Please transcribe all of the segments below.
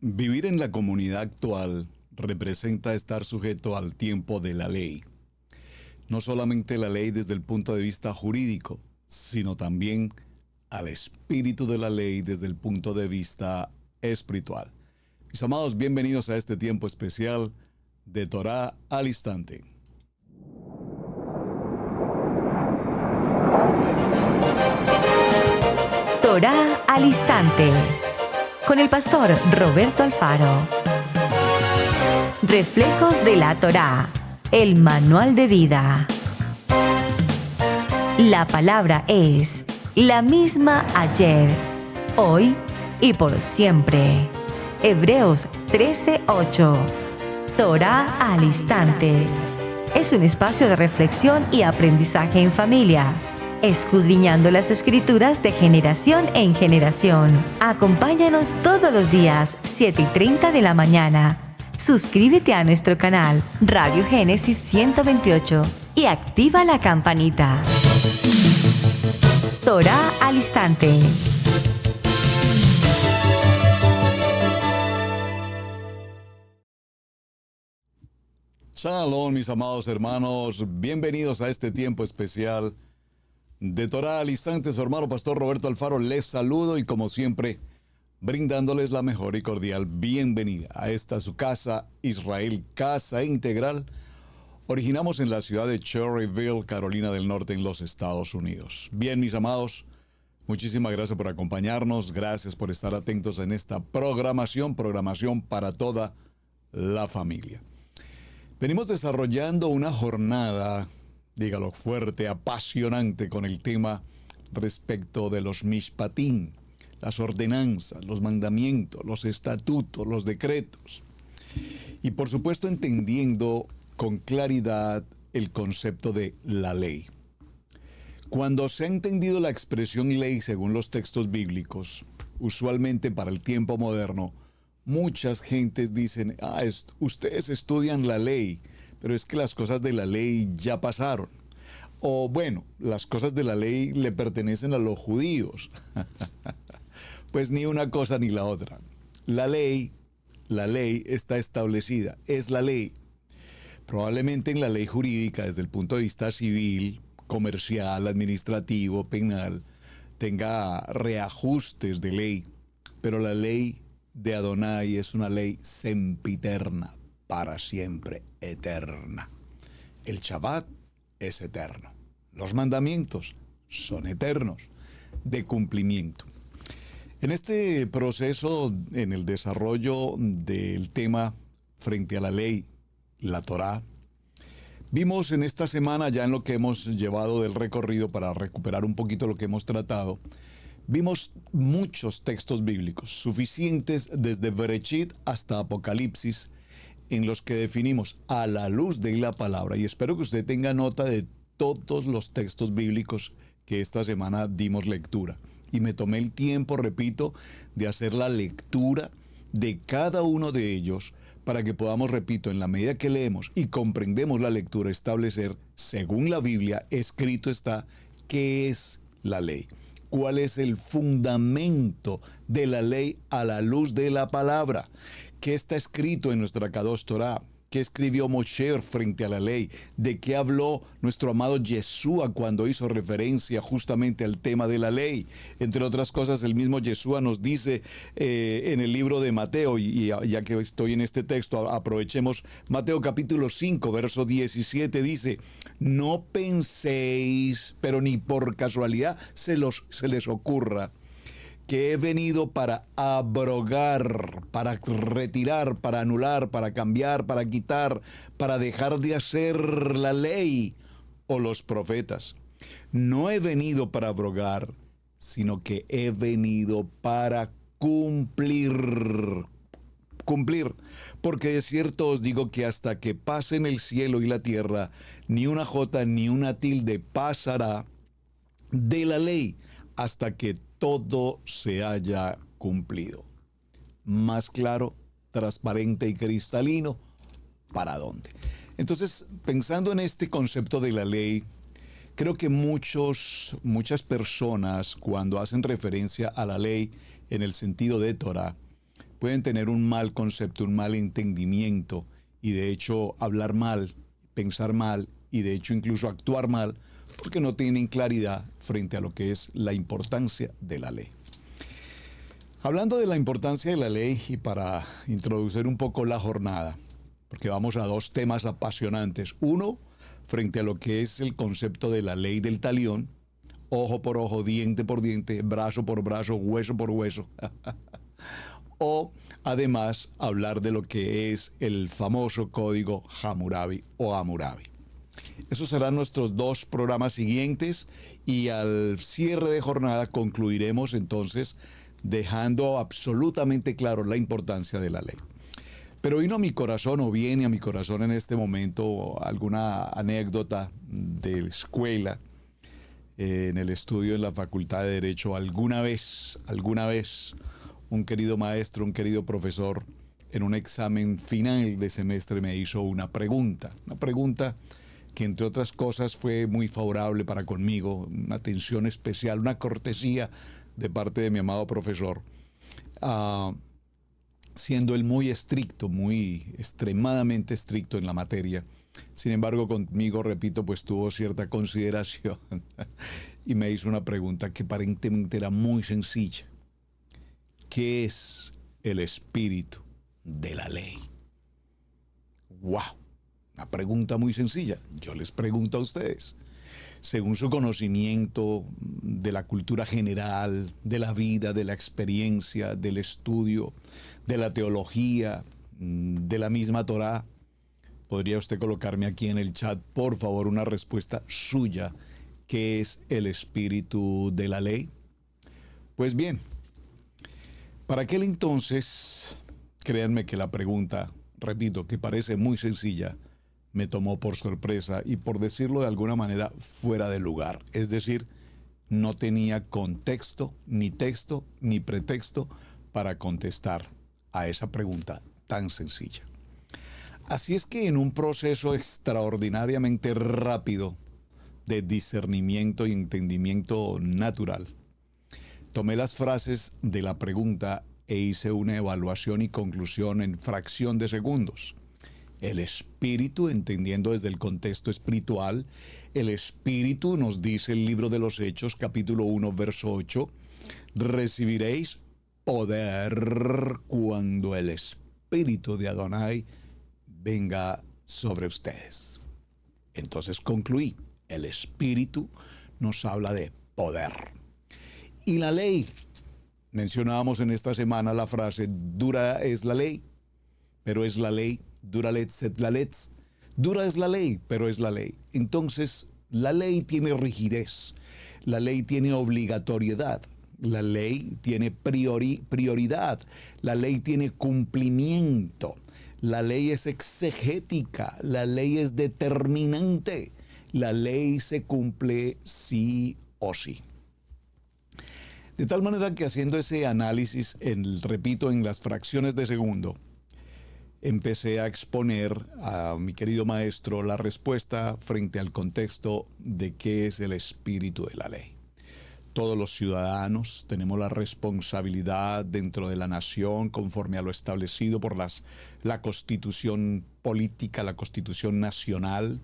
Vivir en la comunidad actual representa estar sujeto al tiempo de la ley. No solamente la ley desde el punto de vista jurídico, sino también al espíritu de la ley desde el punto de vista espiritual. Mis amados, bienvenidos a este tiempo especial de Torá al Instante. Torá al Instante, con el pastor Roberto Alfaro. Reflejos de la Torá, el manual de vida. La palabra es la misma ayer, hoy y por siempre. Hebreos 13:8. Torá al Instante. Es un espacio de reflexión y aprendizaje en familia, escudriñando las Escrituras de generación en generación. Acompáñanos todos los días, 7:30 de la mañana. Suscríbete a nuestro canal Radio Génesis 128 y activa la campanita. Torá al Instante. Shalom, mis amados hermanos, bienvenidos a este tiempo especial de Torá al Instante. Su hermano pastor Roberto Alfaro les saludo y como siempre brindándoles la mejor y cordial bienvenida a esta su casa, Israel Casa Integral. Originamos en la ciudad de Cherryville, Carolina del Norte, en los Estados Unidos. Bien, mis amados, muchísimas gracias por acompañarnos, gracias por estar atentos en esta programación para toda la familia. Venimos desarrollando una jornada, dígalo fuerte, apasionante con el tema respecto de los mishpatim, las ordenanzas, los mandamientos, los estatutos, los decretos. Y por supuesto entendiendo con claridad el concepto de la ley. Cuando se ha entendido la expresión ley según los textos bíblicos, usualmente para el tiempo moderno, muchas gentes dicen, ustedes estudian la ley, pero es que las cosas de la ley ya pasaron. O bueno, las cosas de la ley le pertenecen a los judíos. Pues ni una cosa ni la otra. La ley está establecida, es la ley. Probablemente en la ley jurídica, desde el punto de vista civil, comercial, administrativo, penal, tenga reajustes de ley, pero la ley de Adonai es una ley sempiterna, para siempre, eterna. El Shabbat es eterno. Los mandamientos son eternos, de cumplimiento. En este proceso, en el desarrollo del tema frente a la ley, la Torá, vimos en esta semana, ya en lo que hemos llevado del recorrido para recuperar un poquito lo que hemos tratado, vimos muchos textos bíblicos, suficientes desde Bereshit hasta Apocalipsis, en los que definimos a la luz de la palabra, y espero que usted tenga nota de todos los textos bíblicos que esta semana dimos lectura. Y me tomé el tiempo, repito, de hacer la lectura de cada uno de ellos para que podamos, repito, en la medida que leemos y comprendemos la lectura, establecer, según la Biblia, escrito está, qué es la ley. ¿Cuál es el fundamento de la ley a la luz de la palabra? ¿Qué está escrito en nuestra Kadosh Torah? ¿Qué escribió Moshe frente a la ley? ¿De qué habló nuestro amado Yeshua cuando hizo referencia justamente al tema de la ley? Entre otras cosas, el mismo Yeshua nos dice en el libro de Mateo, y ya que estoy en este texto, aprovechemos Mateo capítulo 5, verso 17, dice, no penséis, pero ni por casualidad se les ocurra, que he venido para abrogar, para retirar, para anular, para cambiar, para quitar, para dejar de hacer la ley o los profetas. No he venido para abrogar, sino que he venido para cumplir. Porque de cierto os digo que hasta que pasen el cielo y la tierra, ni una jota ni una tilde pasará de la ley hasta que todo se haya cumplido. Más claro, transparente y cristalino, ¿para dónde? Entonces, pensando en este concepto de la ley, creo que muchas personas, cuando hacen referencia a la ley en el sentido de Torah, pueden tener un mal concepto, un mal entendimiento y de hecho hablar mal, pensar mal y de hecho incluso actuar mal porque no tienen claridad frente a lo que es la importancia de la ley. Hablando de la importancia de la ley y para introducir un poco la jornada, porque vamos a dos temas apasionantes. Uno, frente a lo que es el concepto de la ley del talión, ojo por ojo, diente por diente, brazo por brazo, hueso por hueso. O además hablar de lo que es el famoso código Hammurabi o Hammurabi. Esos serán nuestros dos programas siguientes y al cierre de jornada concluiremos entonces dejando absolutamente claro la importancia de la ley. Pero vino a mi corazón o viene a mi corazón en este momento alguna anécdota de la escuela, en el estudio en la Facultad de Derecho. Alguna vez, un querido maestro, un querido profesor, en un examen final de semestre me hizo una pregunta que entre otras cosas fue muy favorable para conmigo, una atención especial, una cortesía de parte de mi amado profesor, siendo él muy estricto, muy extremadamente estricto en la materia. Sin embargo, conmigo, repito, pues tuvo cierta consideración y me hizo una pregunta que aparentemente era muy sencilla. ¿Qué es el espíritu de la ley? ¡Wow! Una pregunta muy sencilla. Yo les pregunto a ustedes, según su conocimiento de la cultura general, de la vida, de la experiencia, del estudio, de la teología, de la misma Torá, ¿podría usted colocarme aquí en el chat, por favor, una respuesta suya? ¿Qué es el espíritu de la ley? Pues bien, para aquel entonces, créanme que la pregunta, repito, que parece muy sencilla, me tomó por sorpresa y, por decirlo de alguna manera, fuera de lugar. Es decir, no tenía contexto, ni texto, ni pretexto para contestar a esa pregunta tan sencilla. Así es que en un proceso extraordinariamente rápido de discernimiento y entendimiento natural, tomé las frases de la pregunta e hice una evaluación y conclusión en fracción de segundos. El espíritu, entendiendo desde el contexto espiritual, el espíritu, nos dice el libro de los Hechos, capítulo 1, verso 8, recibiréis poder cuando el espíritu de Adonai venga sobre ustedes. Entonces concluí, el espíritu nos habla de poder. Y la ley, mencionábamos en esta semana la frase, dura es la ley, pero es la ley. Dura letz et la letz. Dura es la ley, pero es la ley. Entonces, la ley tiene rigidez, la ley tiene obligatoriedad, la ley tiene prioridad, la ley tiene cumplimiento, la ley es exegética, la ley es determinante, la ley se cumple sí o sí. De tal manera que haciendo ese análisis, repito, en las fracciones de segundo, empecé a exponer a mi querido maestro la respuesta frente al contexto de qué es el espíritu de la ley. Todos los ciudadanos tenemos la responsabilidad dentro de la nación, conforme a lo establecido por la Constitución política, la Constitución nacional.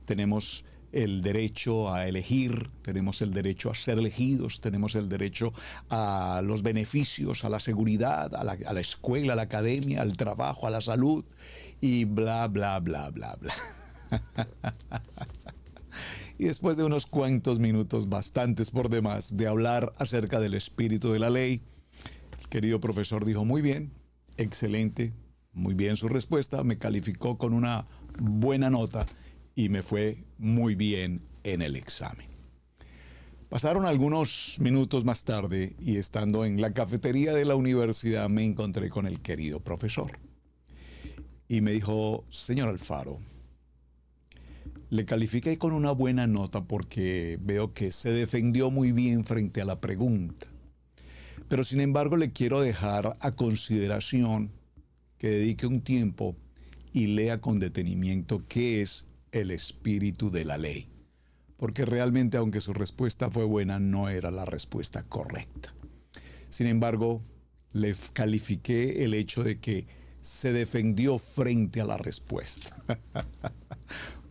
Tenemos el derecho a elegir, tenemos el derecho a ser elegidos, tenemos el derecho a los beneficios, a la seguridad, a la escuela, a la academia, al trabajo, a la salud y bla, bla, bla, bla, bla. Y después de unos cuantos minutos, bastantes por demás, de hablar acerca del espíritu de la ley, el querido profesor dijo, muy bien, excelente, muy bien su respuesta, me calificó con una buena nota y me fue muy bien en el examen. Pasaron algunos minutos más tarde y estando en la cafetería de la universidad me encontré con el querido profesor. Y me dijo, señor Alfaro, le califiqué con una buena nota porque veo que se defendió muy bien frente a la pregunta. Pero sin embargo le quiero dejar a consideración que dedique un tiempo y lea con detenimiento qué es el espíritu de la ley, porque realmente, aunque su respuesta fue buena, no era la respuesta correcta. Sin embargo, le califiqué el hecho de que se defendió frente a la respuesta.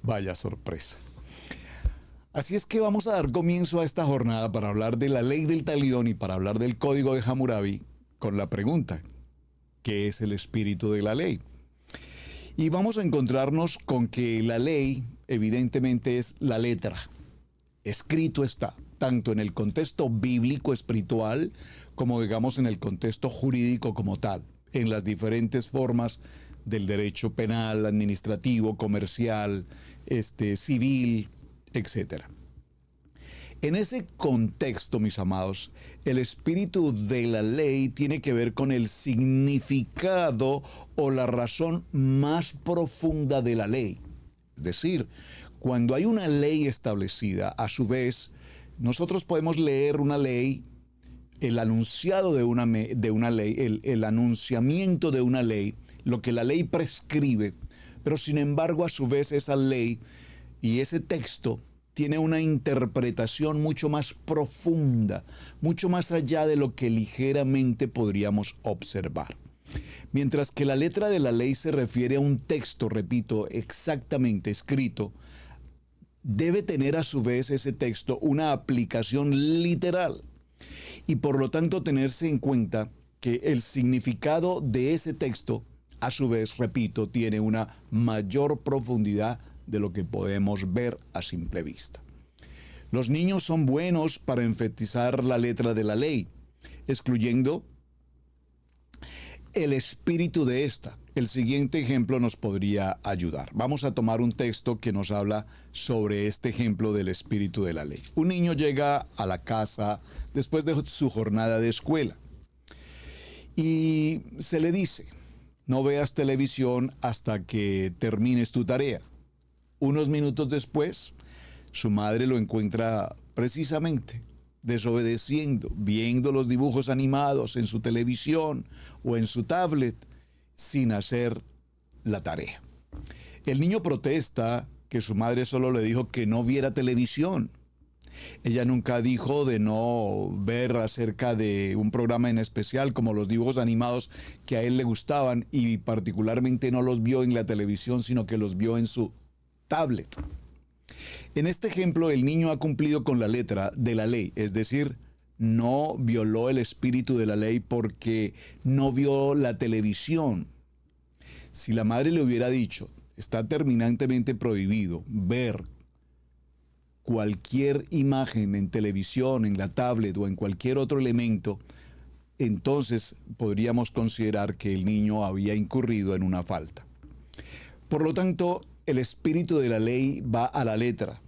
Vaya sorpresa. Así es que vamos a dar comienzo a esta jornada para hablar de la ley del talión y para hablar del código de Hammurabi con la pregunta: ¿qué es el espíritu de la ley? Y vamos a encontrarnos con que la ley evidentemente es la letra. Escrito está, tanto en el contexto bíblico espiritual como digamos en el contexto jurídico como tal, en las diferentes formas del derecho penal, administrativo, comercial, civil, etc. En ese contexto, mis amados, el espíritu de la ley tiene que ver con el significado o la razón más profunda de la ley. Es decir, cuando hay una ley establecida, a su vez, nosotros podemos leer una ley, el anunciado de una ley, el anunciamiento de una ley, lo que la ley prescribe, pero sin embargo, a su vez, esa ley y ese texto tiene una interpretación mucho más profunda, mucho más allá de lo que ligeramente podríamos observar. Mientras que la letra de la ley se refiere a un texto, repito, exactamente escrito, debe tener a su vez ese texto una aplicación literal y por lo tanto tenerse en cuenta que el significado de ese texto, a su vez, repito, tiene una mayor profundidad de lo que podemos ver a simple vista. Los niños son buenos para enfatizar la letra de la ley, excluyendo el espíritu de esta. El siguiente ejemplo nos podría ayudar. Vamos a tomar un texto que nos habla sobre este ejemplo del espíritu de la ley. Un niño llega a la casa después de su jornada de escuela y se le dice: no veas televisión hasta que termines tu tarea. Unos minutos después, su madre lo encuentra precisamente desobedeciendo, viendo los dibujos animados en su televisión o en su tablet, sin hacer la tarea. El niño protesta que su madre solo le dijo que no viera televisión. Ella nunca dijo de no ver acerca de un programa en especial como los dibujos animados que a él le gustaban y particularmente no los vio en la televisión, sino que los vio en su tablet. En este ejemplo, el niño ha cumplido con la letra de la ley, es decir, no violó el espíritu de la ley porque no vio la televisión. Si la madre le hubiera dicho: está terminantemente prohibido ver cualquier imagen en televisión, en la tablet o en cualquier otro elemento, entonces podríamos considerar que el niño había incurrido en una falta. Por lo tanto, el espíritu de la ley va a la letra.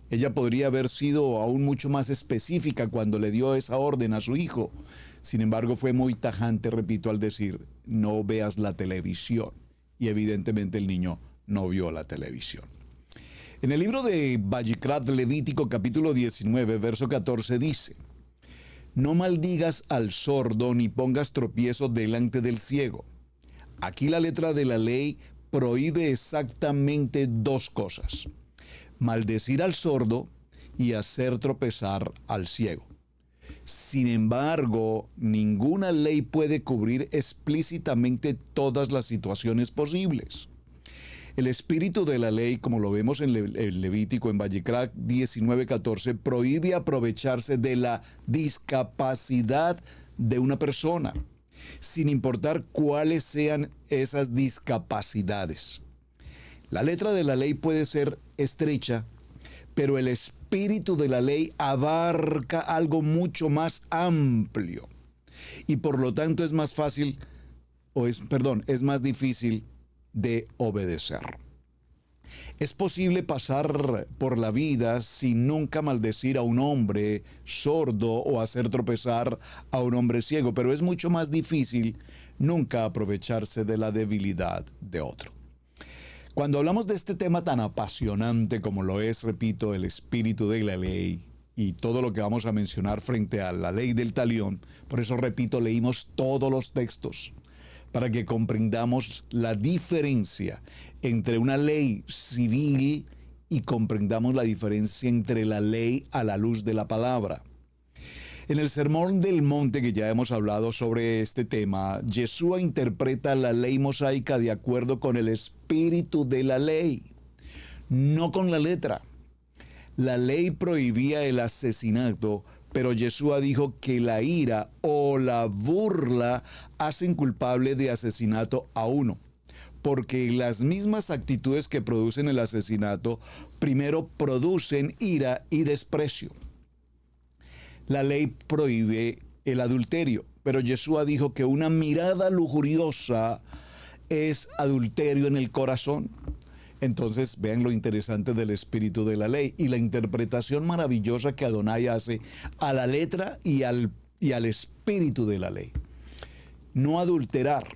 Ella podría haber sido aún mucho más específica cuando le dio esa orden a su hijo. Sin embargo, fue muy tajante, repito, al decir: no veas la televisión. Y evidentemente el niño no vio la televisión. En el libro de Vallicrat, Levítico, capítulo 19, verso 14, dice: no maldigas al sordo ni pongas tropiezo delante del ciego. Aquí la letra de la ley prohíbe exactamente dos cosas: maldecir al sordo y hacer tropezar al ciego. Sin embargo, ninguna ley puede cubrir explícitamente todas las situaciones posibles. El espíritu de la ley, como lo vemos en el Levítico, en Vallicrat 19:14, prohíbe aprovecharse de la discapacidad de una persona, sin importar cuáles sean esas discapacidades. La letra de la ley puede ser estrecha, pero el espíritu de la ley abarca algo mucho más amplio y por lo tanto es más difícil de obedecer. Es posible pasar por la vida sin nunca maldecir a un hombre sordo o hacer tropezar a un hombre ciego, pero es mucho más difícil nunca aprovecharse de la debilidad de otro. Cuando hablamos de este tema tan apasionante como lo es, repito, el espíritu de la ley y todo lo que vamos a mencionar frente a la ley del talión, por eso, repito, leímos todos los textos para que comprendamos la diferencia entre una ley civil y comprendamos la diferencia entre la ley a la luz de la palabra. En el Sermón del Monte, que ya hemos hablado sobre este tema, Yeshua interpreta la ley mosaica de acuerdo con el espíritu de la ley, no con la letra. La ley prohibía el asesinato, pero Yeshua dijo que la ira o la burla hacen culpable de asesinato a uno, porque las mismas actitudes que producen el asesinato primero producen ira y desprecio. La ley prohíbe el adulterio, pero Yeshua dijo que una mirada lujuriosa es adulterio en el corazón. Entonces, vean lo interesante del espíritu de la ley y la interpretación maravillosa que Adonai hace a la letra y al espíritu de la ley. No adulterar,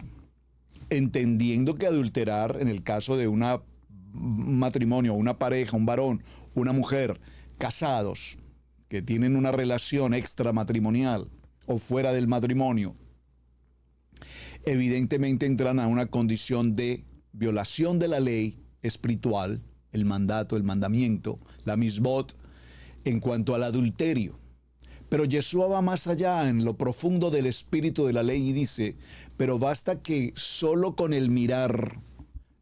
entendiendo que adulterar, en el caso de un matrimonio, una pareja, un varón, una mujer, casados, que tienen una relación extramatrimonial o fuera del matrimonio, evidentemente entran a una condición de violación de la ley espiritual, el mandato, el mandamiento, la misbot, en cuanto al adulterio. Pero Yeshua va más allá en lo profundo del espíritu de la ley y dice, pero basta que solo con el mirar,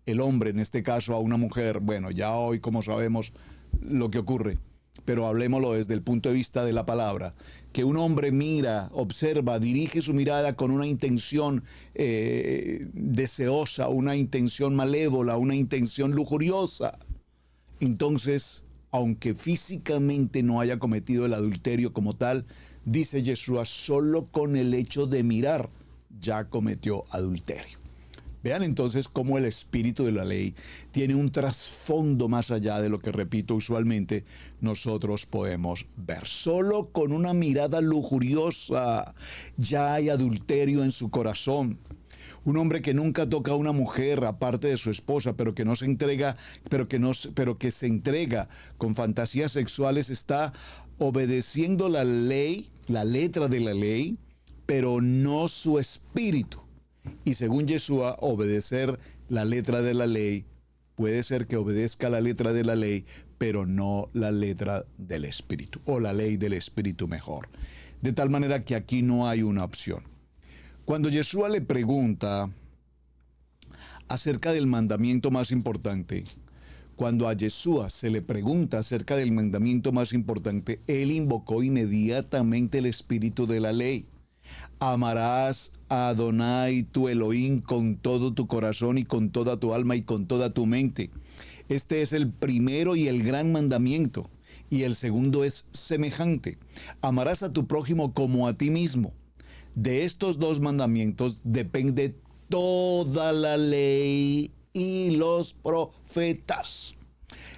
el hombre, en este caso a una mujer, bueno, ya hoy como sabemos lo que ocurre, pero hablemoslo desde el punto de vista de la palabra, que un hombre mira, observa, dirige su mirada con una intención deseosa, una intención malévola, una intención lujuriosa. Entonces, aunque físicamente no haya cometido el adulterio como tal, dice Yeshua, solo con el hecho de mirar ya cometió adulterio. Vean entonces cómo el espíritu de la ley tiene un trasfondo más allá de lo que, repito, usualmente nosotros podemos ver. Solo con una mirada lujuriosa ya hay adulterio en su corazón. Un hombre que nunca toca a una mujer aparte de su esposa, pero que no se entrega, pero que se entrega con fantasías sexuales, está obedeciendo la ley, la letra de la ley, pero no su espíritu. Y según Yeshua, obedecer la letra de la ley puede ser que obedezca la letra de la ley, pero no la letra del espíritu, o la ley del espíritu mejor. De tal manera que aquí no hay una opción. Cuando Yeshua le pregunta acerca del mandamiento más importante, cuando a Yeshua se le pregunta acerca del mandamiento más importante, él invocó inmediatamente el espíritu de la ley. Amarás a Adonai tu Elohim con todo tu corazón y con toda tu alma y con toda tu mente. Este es el primero y el gran mandamiento, y el segundo es semejante. Amarás a tu prójimo como a ti mismo. De estos dos mandamientos depende toda la ley y los profetas.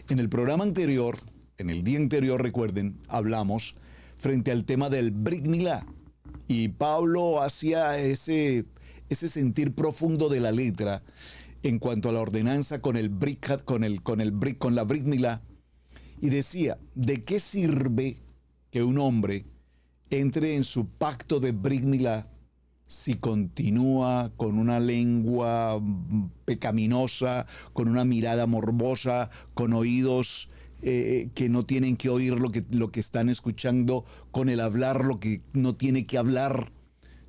En el programa anterior, en el día anterior, recuerden, hablamos frente al tema del Brit Milá. Y Pablo hacía ese sentir profundo de la letra en cuanto a la ordenanza con la Brit Milá, y decía, ¿de qué sirve que un hombre entre en su pacto de Brit Milá si continúa con una lengua pecaminosa, con una mirada morbosa, con oídos que no tienen que oír lo que están escuchando, con el hablar lo que no tiene que hablar?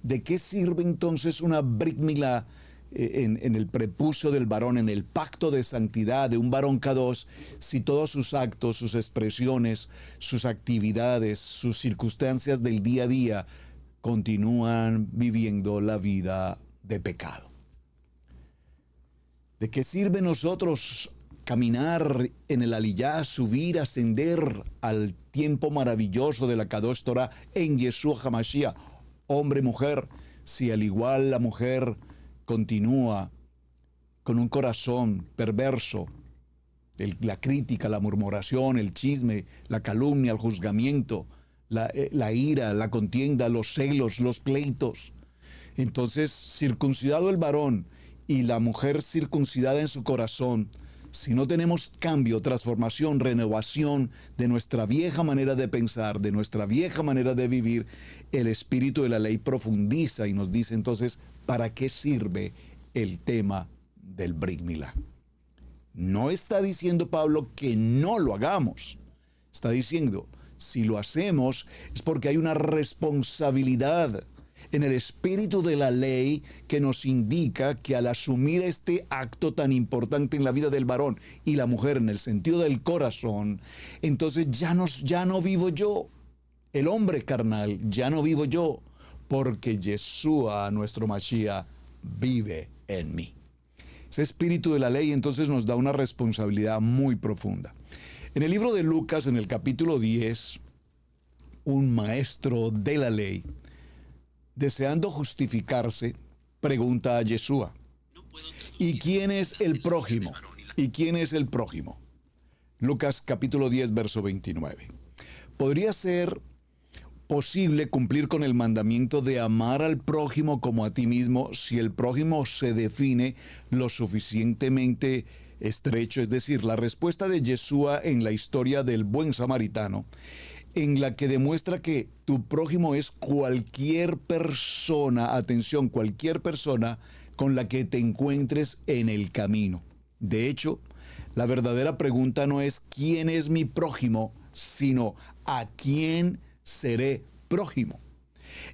¿De qué sirve entonces una Brit Milá en el prepucio del varón, en el pacto de santidad de un varón Kadosh, si todos sus actos, sus expresiones, sus actividades, sus circunstancias del día a día continúan viviendo la vida de pecado? ¿De qué sirve nosotros caminar en el Aliyá, subir, ascender al tiempo maravilloso de la Kadosh Torah en Yeshua HaMashiach, hombre, mujer, si al igual la mujer continúa con un corazón perverso, la crítica, la murmuración, el chisme, la calumnia, el juzgamiento, la ira, la contienda, los celos, los pleitos? Entonces, circuncidado el varón y la mujer circuncidada en su corazón, si no tenemos cambio, transformación, renovación de nuestra vieja manera de pensar, de nuestra vieja manera de vivir, el espíritu de la ley profundiza y nos dice entonces, ¿para qué sirve el tema del Brit Milá? No está diciendo Pablo que no lo hagamos. Está diciendo, Si lo hacemos es porque hay una responsabilidad en el espíritu de la ley que nos indica que al asumir este acto tan importante en la vida del varón y la mujer en el sentido del corazón, entonces ya no vivo yo, el hombre carnal, ya no vivo yo, porque Yeshua, nuestro Mashiach, vive en mí. Ese espíritu de la ley entonces nos da una responsabilidad muy profunda. En el libro de Lucas, en el capítulo 10, un maestro de la ley, deseando justificarse, pregunta a Yeshua: ¿y quién es el prójimo? ¿Y quién es el prójimo? Lucas capítulo 10, verso 29. ¿Podría ser posible cumplir con el mandamiento de amar al prójimo como a ti mismo si el prójimo se define lo suficientemente estrecho? Es decir, la respuesta de Yeshua en la historia del buen samaritano, en la que demuestra que tu prójimo es cualquier persona, atención, cualquier persona con la que te encuentres en el camino. De hecho, la verdadera pregunta no es ¿quién es mi prójimo?, sino ¿a quién seré prójimo?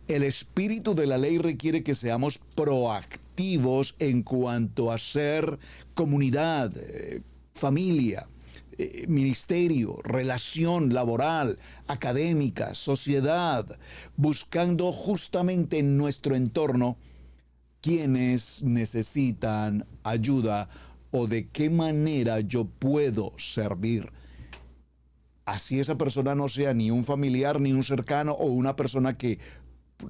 El espíritu de la ley requiere que seamos proactivos en cuanto a ser comunidad, familia, ministerio, relación laboral, académica, sociedad, buscando justamente en nuestro entorno quienes necesitan ayuda o de qué manera yo puedo servir. Así esa persona no sea ni un familiar, ni un cercano o una persona que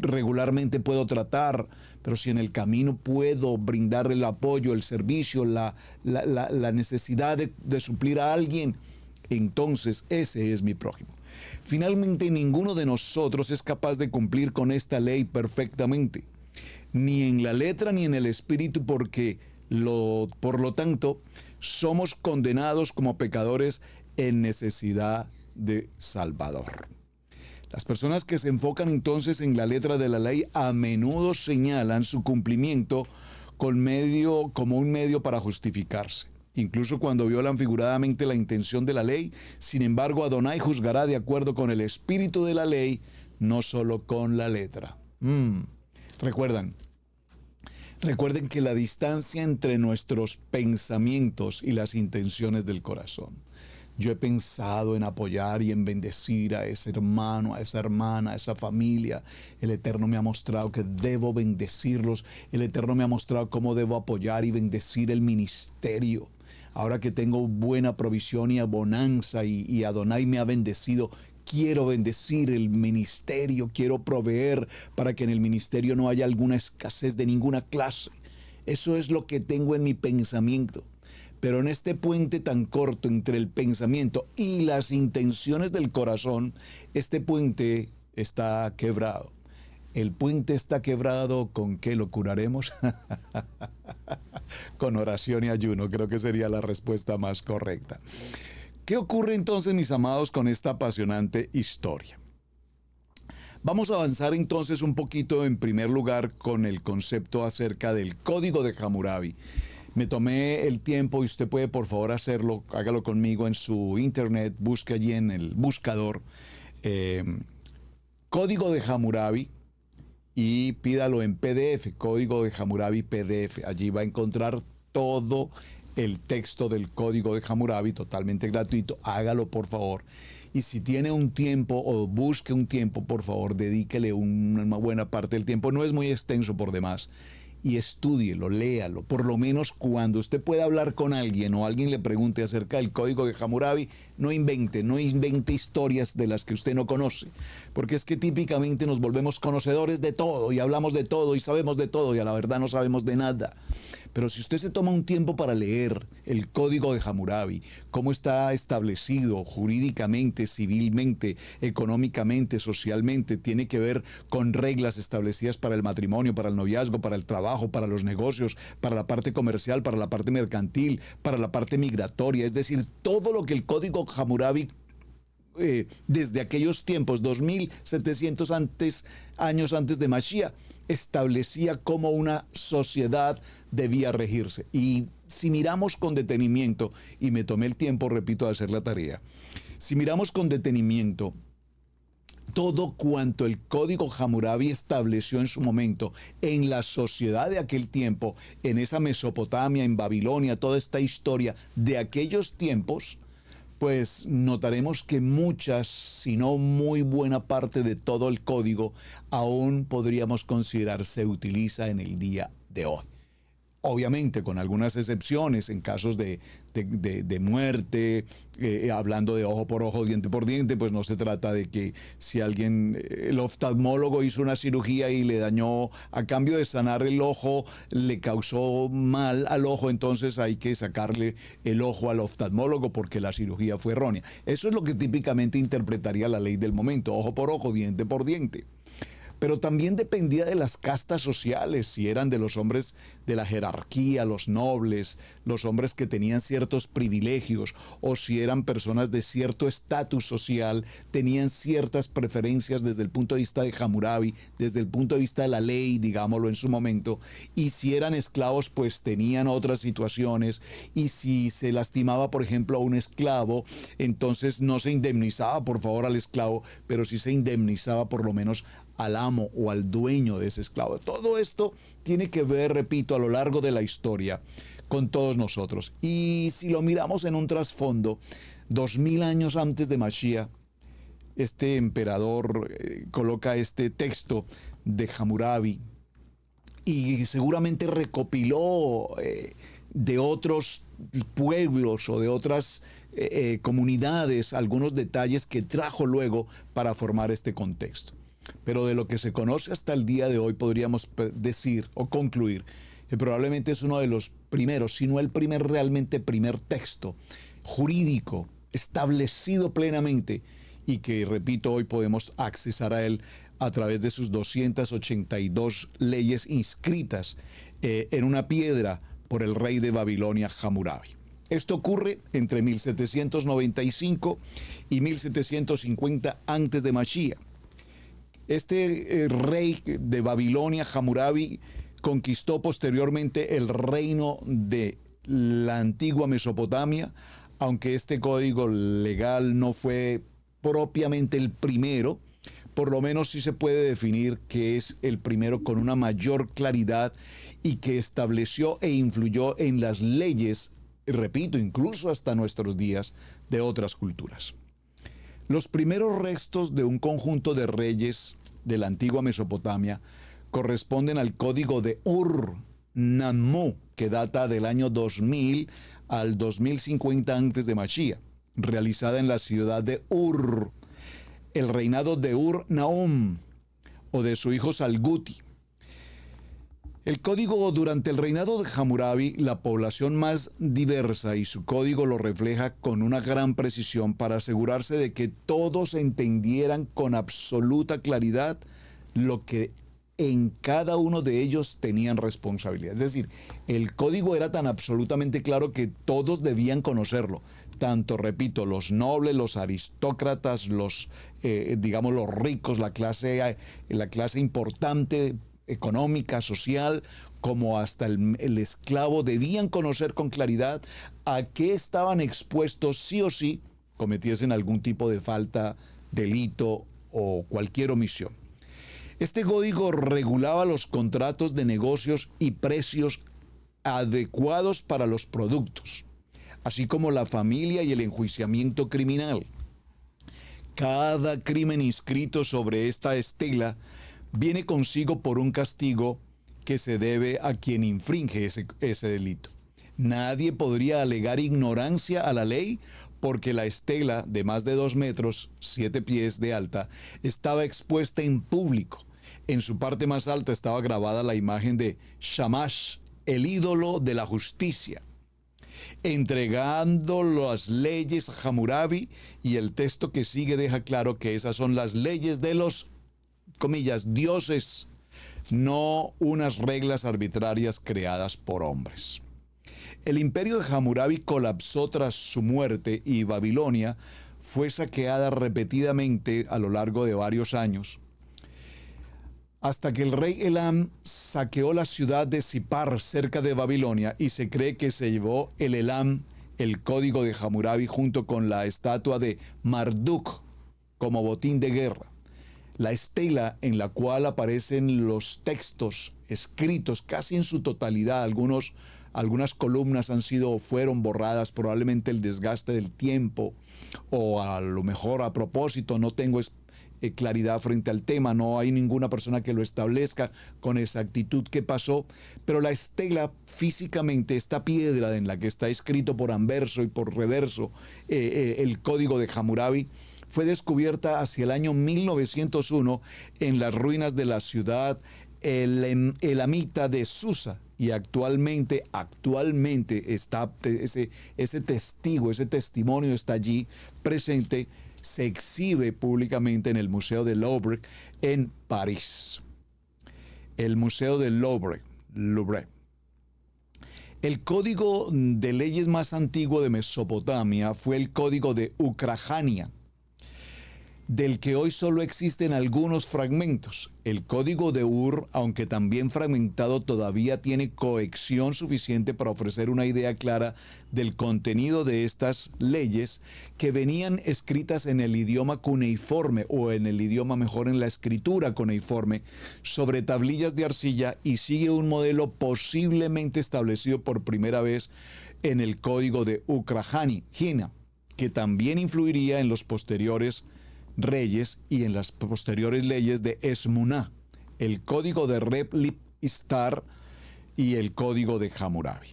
regularmente puedo tratar, pero si en el camino puedo brindarle el apoyo, el servicio, la necesidad de suplir a alguien, entonces ese es mi prójimo. Finalmente, ninguno de nosotros es capaz de cumplir con esta ley perfectamente, ni en la letra ni en el espíritu, porque por lo tanto somos condenados como pecadores en necesidad de Salvador. Las personas que se enfocan entonces en la letra de la ley a menudo señalan su cumplimiento como un medio para justificarse, incluso cuando violan figuradamente la intención de la ley. Sin embargo, Adonai juzgará de acuerdo con el espíritu de la ley, no solo con la letra. Recuerden que la distancia entre nuestros pensamientos y las intenciones del corazón. Yo he pensado en apoyar y en bendecir a ese hermano, a esa hermana, a esa familia. El Eterno me ha mostrado que debo bendecirlos. El Eterno me ha mostrado cómo debo apoyar y bendecir el ministerio. Ahora que tengo buena provisión y bonanza y Adonai me ha bendecido, quiero bendecir el ministerio, quiero proveer para que en el ministerio no haya alguna escasez de ninguna clase. Eso es lo que tengo en mi pensamiento. Pero en este puente tan corto entre el pensamiento y las intenciones del corazón, este puente está quebrado. El puente está quebrado, ¿con qué lo curaremos? Con oración y ayuno, creo que sería la respuesta más correcta. ¿Qué ocurre entonces, mis amados, con esta apasionante historia? Vamos a avanzar entonces un poquito en primer lugar con el concepto acerca del Código de Hammurabi. Me tomé el tiempo y usted puede por favor hacerlo, hágalo conmigo en su internet, busque allí en el buscador Código de Hammurabi y pídalo en PDF, Código de Hammurabi PDF. Allí va a encontrar todo el texto del Código de Hammurabi totalmente gratuito. Hágalo por favor. Y si tiene un tiempo o busque un tiempo, por favor, dedíquele una buena parte del tiempo. No es muy extenso por demás. Y estúdielo, léalo. Por lo menos cuando usted pueda hablar con alguien o alguien le pregunte acerca del Código de Hammurabi, no invente historias de las que usted no conoce. Porque es que típicamente nos volvemos conocedores de todo y hablamos de todo y sabemos de todo y a la verdad no sabemos de nada. Pero si usted se toma un tiempo para leer el Código de Hammurabi, cómo está establecido jurídicamente, civilmente, económicamente, socialmente, tiene que ver con reglas establecidas para el matrimonio, para el noviazgo, para el trabajo, para los negocios, para la parte comercial, para la parte mercantil, para la parte migratoria, es decir, todo lo que el Código Hammurabi desde aquellos tiempos, 2700 años antes de Mashiach, establecía cómo una sociedad debía regirse. Y si miramos con detenimiento, y me tomé el tiempo, repito, de hacer la tarea, si miramos con detenimiento todo cuanto el código Hammurabi estableció en su momento en la sociedad de aquel tiempo, en esa Mesopotamia, en Babilonia, toda esta historia de aquellos tiempos, pues notaremos que muchas, si no muy buena parte de todo el código, aún podríamos considerar se utiliza en el día de hoy. Obviamente con algunas excepciones en casos de muerte, hablando de ojo por ojo, diente por diente, pues no se trata de que si alguien, el oftalmólogo hizo una cirugía y le dañó, a cambio de sanar el ojo, le causó mal al ojo, entonces hay que sacarle el ojo al oftalmólogo porque la cirugía fue errónea. Eso es lo que típicamente interpretaría la ley del momento, ojo por ojo, diente por diente. Pero también dependía de las castas sociales, si eran de los hombres de la jerarquía, los nobles, los hombres que tenían ciertos privilegios, o si eran personas de cierto estatus social, tenían ciertas preferencias desde el punto de vista de Hammurabi, desde el punto de vista de la ley, digámoslo en su momento, y si eran esclavos, pues tenían otras situaciones, y si se lastimaba, por ejemplo, a un esclavo, entonces no se indemnizaba, por favor, al esclavo, pero sí se indemnizaba por lo menos al amo o al dueño de ese esclavo. Todo esto tiene que ver, repito, a lo largo de la historia con todos nosotros. Y si lo miramos en un trasfondo, 2000 años antes de Mashiach, este emperador coloca este texto de Hammurabi y seguramente recopiló de otros pueblos o de otras comunidades algunos detalles que trajo luego para formar este contexto. Pero de lo que se conoce hasta el día de hoy podríamos decir o concluir que probablemente es uno de los primeros, si no el realmente primer texto jurídico establecido plenamente y que, repito, hoy podemos accesar a él a través de sus 282 leyes inscritas en una piedra por el rey de Babilonia, Hammurabi. Esto ocurre entre 1795 y 1750 antes de Mashiach. Este rey de Babilonia, Hammurabi, conquistó posteriormente el reino de la antigua Mesopotamia, aunque este código legal no fue propiamente el primero, por lo menos sí se puede definir que es el primero con una mayor claridad y que estableció e influyó en las leyes, repito, incluso hasta nuestros días, de otras culturas. Los primeros restos de un conjunto de reyes de la antigua Mesopotamia corresponden al código de Ur-Nammu, que data del año 2000 al 2050 antes de Mashiach, realizada en la ciudad de Ur, el reinado de Ur-Nahum o de su hijo Salguti. El código durante el reinado de Hammurabi, la población más diversa, y su código lo refleja con una gran precisión para asegurarse de que todos entendieran con absoluta claridad lo que en cada uno de ellos tenían responsabilidad. Es decir, el código era tan absolutamente claro que todos debían conocerlo. Tanto, repito, los nobles, los aristócratas, los ricos, la clase importante, económica, social, como hasta el esclavo, debían conocer con claridad a qué estaban expuestos sí o sí cometiesen algún tipo de falta, delito o cualquier omisión. Este código regulaba los contratos de negocios y precios adecuados para los productos, así como la familia y el enjuiciamiento criminal. Cada crimen inscrito sobre esta estela viene consigo por un castigo que se debe a quien infringe ese delito. Nadie podría alegar ignorancia a la ley porque la estela de más de 2 metros, 7 pies de alta, estaba expuesta en público. En su parte más alta estaba grabada la imagen de Shamash, el ídolo de la justicia, entregando las leyes a Hammurabi, y el texto que sigue deja claro que esas son las leyes de los, comillas, dioses, no unas reglas arbitrarias creadas por hombres. El imperio de Hammurabi colapsó tras su muerte y Babilonia fue saqueada repetidamente a lo largo de varios años, hasta que el rey Elam saqueó la ciudad de Sipar cerca de Babilonia, y se cree que se llevó el Elam el código de Hammurabi junto con la estatua de Marduk como botín de guerra. La estela en la cual aparecen los textos escritos casi en su totalidad, algunas columnas fueron borradas, probablemente el desgaste del tiempo, o a lo mejor a propósito, no tengo claridad frente al tema, no hay ninguna persona que lo establezca con exactitud qué pasó, pero la estela físicamente, esta piedra en la que está escrito por anverso y por reverso el código de Hammurabi, fue descubierta hacia el año 1901 en las ruinas de la ciudad elamita de Susa, y actualmente está ese testimonio está allí presente. Se exhibe públicamente en el Museo del Louvre en París. El Museo del Louvre. El código de leyes más antiguo de Mesopotamia fue el código de Ucrania, del que hoy solo existen algunos fragmentos. El código de Ur, aunque también fragmentado, todavía tiene cohesión suficiente para ofrecer una idea clara del contenido de estas leyes, que venían escritas en el idioma cuneiforme, o en la escritura cuneiforme, sobre tablillas de arcilla, y sigue un modelo posiblemente establecido por primera vez en el código de Ucrania, que también influiría en los posteriores reyes y en las posteriores leyes de Esmuná, el código de Reb-Istar y el código de Hammurabi.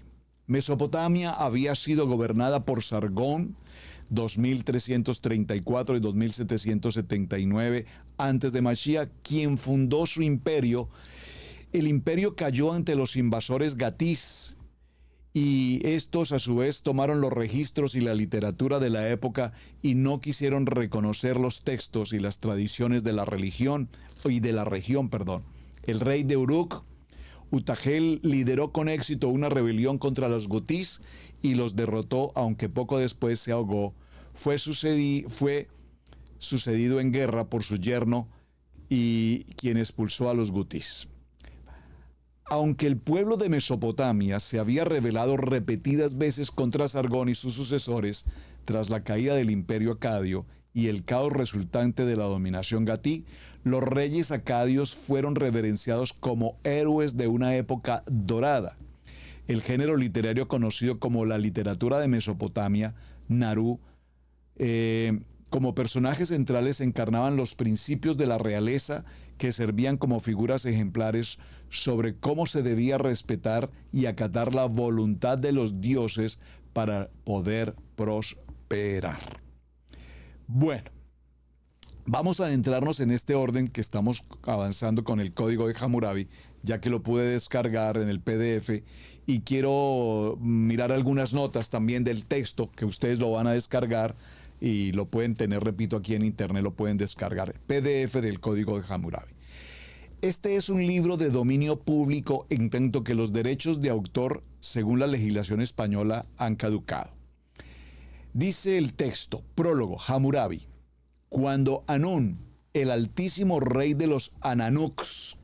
Mesopotamia había sido gobernada por Sargón 2334 y 2779 antes de Mashiach, quien fundó su imperio. El imperio cayó ante los invasores gatís, y estos a su vez tomaron los registros y la literatura de la época y no quisieron reconocer los textos y las tradiciones de la región. El rey de Uruk, Utagel, lideró con éxito una rebelión contra los gutís y los derrotó, aunque poco después se ahogó. Fue sucedido en guerra por su yerno, y quien expulsó a los gutís. Aunque el pueblo de Mesopotamia se había rebelado repetidas veces contra Sargón y sus sucesores tras la caída del imperio acadio y el caos resultante de la dominación gatí, los reyes acadios fueron reverenciados como héroes de una época dorada. El género literario conocido como la literatura de Mesopotamia, Naru, como personajes centrales encarnaban los principios de la realeza, que servían como figuras ejemplares sobre cómo se debía respetar y acatar la voluntad de los dioses para poder prosperar. Bueno, vamos a adentrarnos en este orden que estamos avanzando con el código de Hammurabi, ya que lo pude descargar en el PDF, y quiero mirar algunas notas también del texto que ustedes lo van a descargar y lo pueden tener, repito, aquí en internet lo pueden descargar, PDF del código de Hammurabi. Este es un libro de dominio público, en tanto que los derechos de autor, según la legislación española, han caducado. Dice el texto, prólogo, Hammurabi: cuando Anún, el altísimo rey de los Ananuks,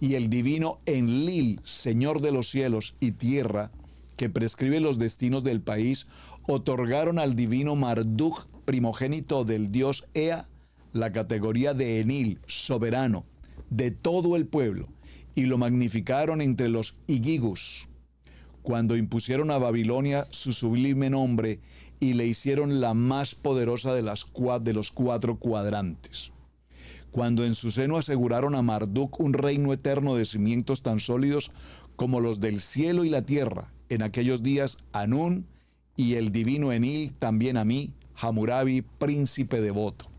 y el divino Enlil, señor de los cielos y tierra, que prescribe los destinos del país, otorgaron al divino Marduk, primogénito del dios Ea, la categoría de Enil, soberano de todo el pueblo, y lo magnificaron entre los Igigus, cuando impusieron a Babilonia su sublime nombre y le hicieron la más poderosa de los 4 cuadrantes. Cuando en su seno aseguraron a Marduk un reino eterno de cimientos tan sólidos como los del cielo y la tierra, en aquellos días Anún y el divino Enil, también a mí, Hammurabi, príncipe devoto,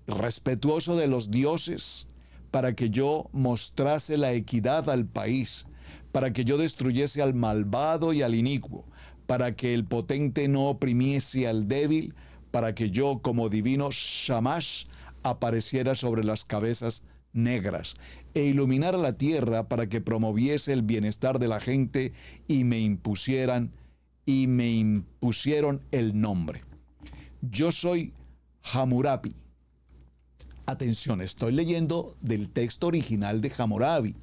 respetuoso de los dioses, para que yo mostrase la equidad al país, para que yo destruyese al malvado y al inicuo, para que el potente no oprimiese al débil, para que yo, como divino Shamash, apareciera sobre las cabezas negras e iluminara la tierra, para que promoviese el bienestar de la gente, y me impusieron el nombre. Yo soy Hammurabi. Atención, estoy leyendo del texto original de Hammurabi,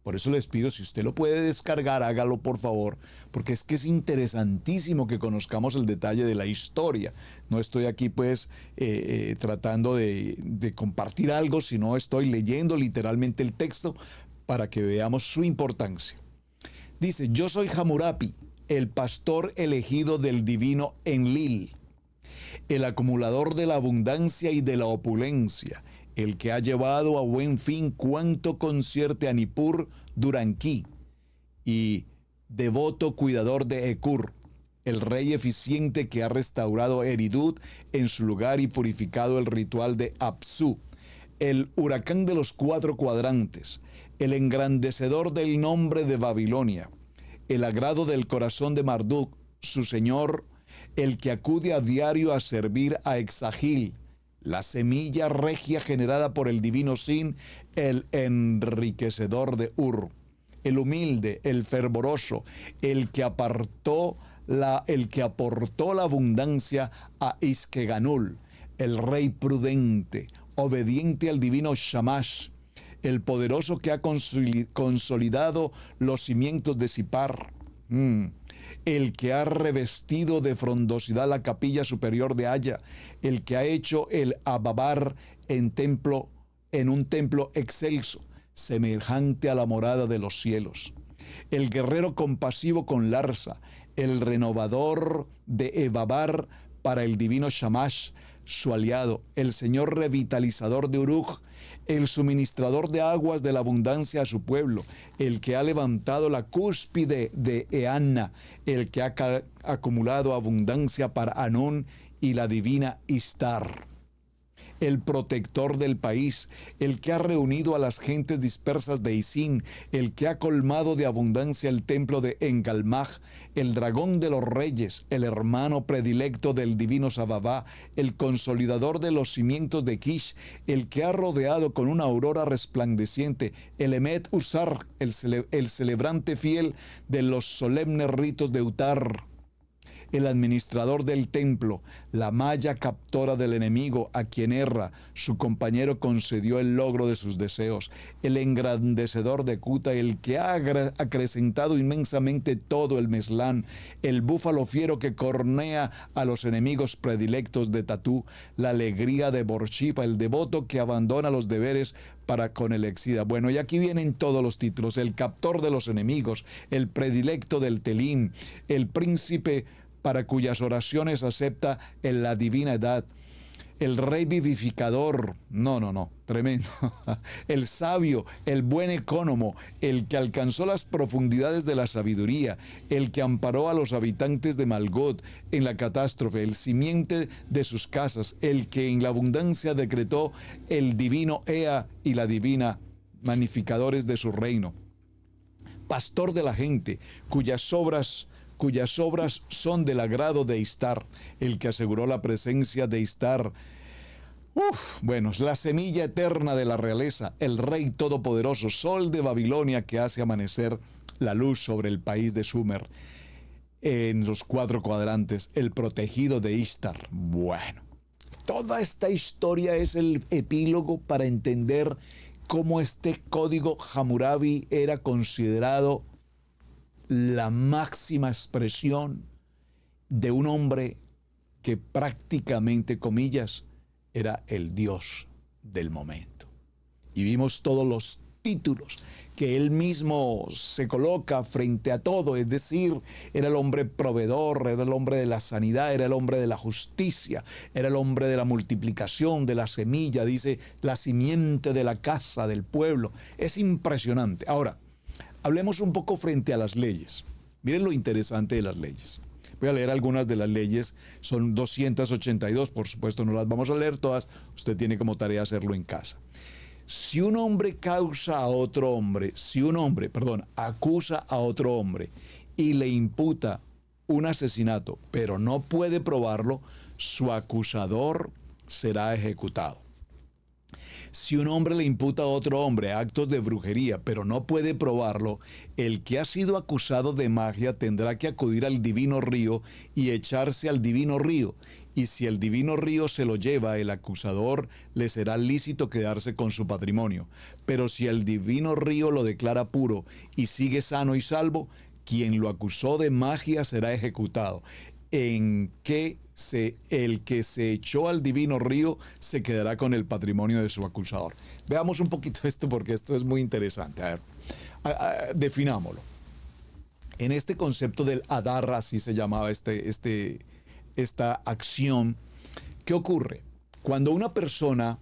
Por eso les pido, si usted lo puede descargar, hágalo por favor, porque es que es interesantísimo que conozcamos el detalle de la historia. No estoy aquí pues tratando de compartir algo, sino estoy leyendo literalmente el texto para que veamos su importancia. Dice, yo soy Hammurapi, el pastor elegido del divino Enlil, el acumulador de la abundancia y de la opulencia, el que ha llevado a buen fin cuanto concierte a Nippur Duranquí, y devoto cuidador de Ekur, el rey eficiente que ha restaurado Eridut en su lugar y purificado el ritual de Apsu, el huracán de los 4 cuadrantes, el engrandecedor del nombre de Babilonia, el agrado del corazón de Marduk, su señor, el que acude a diario a servir a Exagil, la semilla regia generada por el divino Sin, el enriquecedor de Ur, el humilde, el fervoroso, el que aportó la abundancia a Iskeganul, el rey prudente, obediente al divino Shamash, el poderoso que ha consolidado los cimientos de Sipar, el que ha revestido de frondosidad la capilla superior de Haya, el que ha hecho el Ababar en un templo excelso, semejante a la morada de los cielos, el guerrero compasivo con Larsa, el renovador de Ebabar para el divino Shamash, su aliado, el señor revitalizador de Uruk, el suministrador de aguas de la abundancia a su pueblo, el que ha levantado la cúspide de Eanna, el que ha acumulado abundancia para Anún y la divina Istar, el protector del país, el que ha reunido a las gentes dispersas de Isin, el que ha colmado de abundancia el templo de Engalmaj, el dragón de los reyes, el hermano predilecto del divino Sababá, el consolidador de los cimientos de Kish, el que ha rodeado con una aurora resplandeciente, el Emet Usar, el celebrante fiel de los solemnes ritos de Utar, el administrador del templo, la malla captora del enemigo a quien erra, su compañero concedió el logro de sus deseos, el engrandecedor de Kuta, el que ha acrecentado inmensamente todo el Meslán, el búfalo fiero que cornea a los enemigos predilectos de Tatú, la alegría de Borshipa, el devoto que abandona los deberes para con el Exida. Bueno, y aquí vienen todos los títulos: el captor de los enemigos, el predilecto del Telín, el príncipe para cuyas oraciones acepta en la divina edad, el rey vivificador, tremendo, el sabio, el buen ecónomo, el que alcanzó las profundidades de la sabiduría, el que amparó a los habitantes de Malgot en la catástrofe, el simiente de sus casas, el que en la abundancia decretó el divino Ea y la divina magnificadores de su reino, pastor de la gente, cuyas obras son del agrado de Istar, el que aseguró la presencia de Istar. La semilla eterna de la realeza, el rey todopoderoso, sol de Babilonia que hace amanecer la luz sobre el país de Sumer, en los 4 cuadrantes, el protegido de Istar. Bueno, toda esta historia es el epílogo para entender cómo este código Hammurabi era considerado la máxima expresión de un hombre que prácticamente, comillas, era el dios del momento. Y vimos todos los títulos que él mismo se coloca frente a todo, es decir, era el hombre proveedor, era el hombre de la sanidad, era el hombre de la justicia, era el hombre de la multiplicación, de la semilla, dice, la simiente de la casa del pueblo. Es impresionante. Ahora, hablemos un poco frente a las leyes. Miren lo interesante de las leyes. Voy a leer algunas de las leyes, son 282, por supuesto no las vamos a leer todas, usted tiene como tarea hacerlo en casa. Si un hombre acusa a otro hombre y le imputa un asesinato, pero no puede probarlo, su acusador será ejecutado. Si un hombre le imputa a otro hombre actos de brujería, pero no puede probarlo, el que ha sido acusado de magia tendrá que acudir al divino río y echarse al divino río. Y si el divino río se lo lleva, el acusador le será lícito quedarse con su patrimonio. Pero si el divino río lo declara puro y sigue sano y salvo, quien lo acusó de magia será ejecutado. El que se echó al divino río se quedará con el patrimonio de su acusador. Veamos un poquito esto porque esto es muy interesante. A ver, definámoslo. En este concepto del adarra, así se llamaba esta acción, ¿qué ocurre? Cuando una persona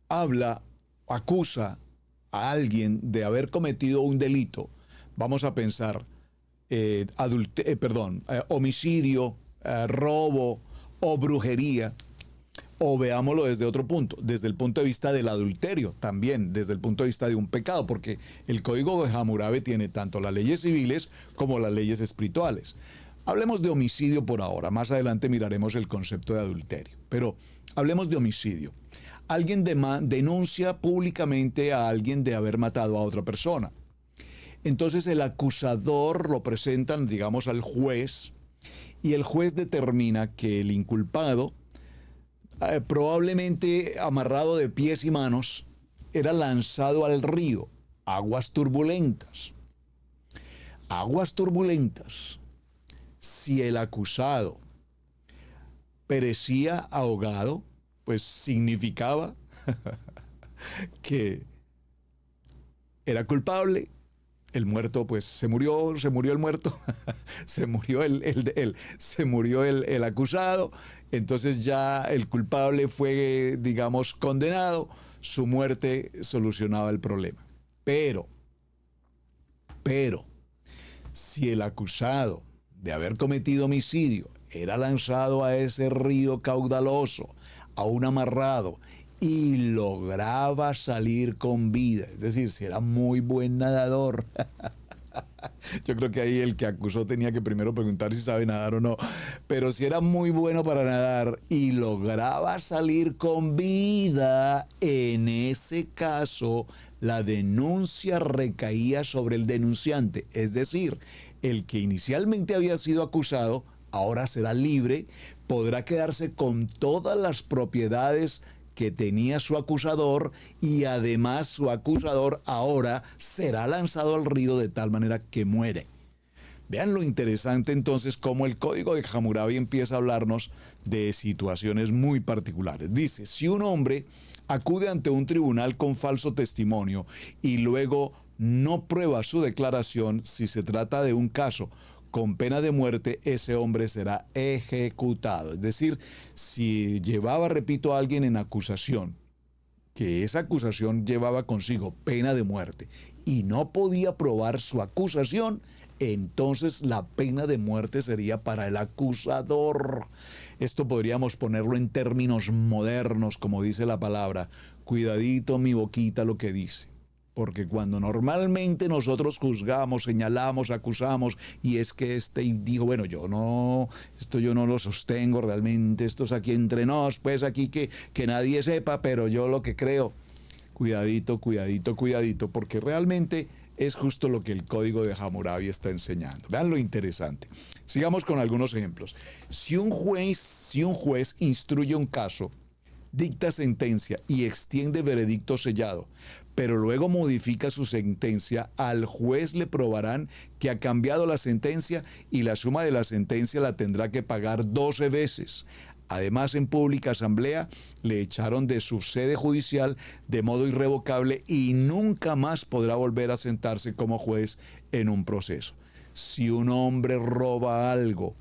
habla, acusa a alguien de haber cometido un delito, vamos a pensar homicidio, robo o brujería, o veámoslo desde otro punto, desde el punto de vista del adulterio, también desde el punto de vista de un pecado, porque el Código de Hammurabi tiene tanto las leyes civiles como las leyes espirituales. Hablemos de homicidio por ahora, más adelante miraremos el concepto de adulterio, pero hablemos de homicidio. Alguien denuncia públicamente a alguien de haber matado a otra persona. Entonces el acusador lo presentan, digamos, al juez, y el juez determina que el inculpado, probablemente amarrado de pies y manos, era lanzado al río. Aguas turbulentas. Aguas turbulentas. Si el acusado perecía ahogado, pues significaba que era culpable. El muerto, pues se murió el muerto, se murió el acusado, entonces ya el culpable fue, digamos, condenado, su muerte solucionaba el problema. Pero, si el acusado de haber cometido homicidio era lanzado a ese río caudaloso, aún amarrado, y lograba salir con vida, es decir, si era muy buen nadador. Yo creo que ahí el que acusó tenía que primero preguntar si sabe nadar o no, pero si era muy bueno para nadar y lograba salir con vida, en ese caso la denuncia recaía sobre el denunciante, es decir, el que inicialmente había sido acusado ahora será libre, podrá quedarse con todas las propiedades que tenía su acusador, y además su acusador ahora será lanzado al río de tal manera que muere. Vean lo interesante entonces cómo el Código de Hammurabi empieza a hablarnos de situaciones muy particulares. Dice, si un hombre acude ante un tribunal con falso testimonio y luego no prueba su declaración, si se trata de un caso con pena de muerte, ese hombre será ejecutado. Es decir, si llevaba, repito, a alguien en acusación, que esa acusación llevaba consigo pena de muerte y no podía probar su acusación, entonces la pena de muerte sería para el acusador. Esto podríamos ponerlo en términos modernos, como dice la palabra. Cuidadito mi boquita lo que dice. Porque cuando normalmente nosotros juzgamos, señalamos, acusamos, y es que dijo, bueno, esto yo no lo sostengo realmente, esto es aquí entre nos, pues aquí que nadie sepa, pero yo lo que creo, cuidadito, porque realmente es justo lo que el Código de Hammurabi está enseñando. Vean lo interesante. Sigamos con algunos ejemplos. Si un juez instruye un caso, dicta sentencia y extiende veredicto sellado, pero luego modifica su sentencia, al juez le probarán que ha cambiado la sentencia y la suma de la sentencia la tendrá que pagar 12 veces. Además, en pública asamblea le echaron de su sede judicial de modo irrevocable y nunca más podrá volver a sentarse como juez en un proceso. Si un hombre roba algo,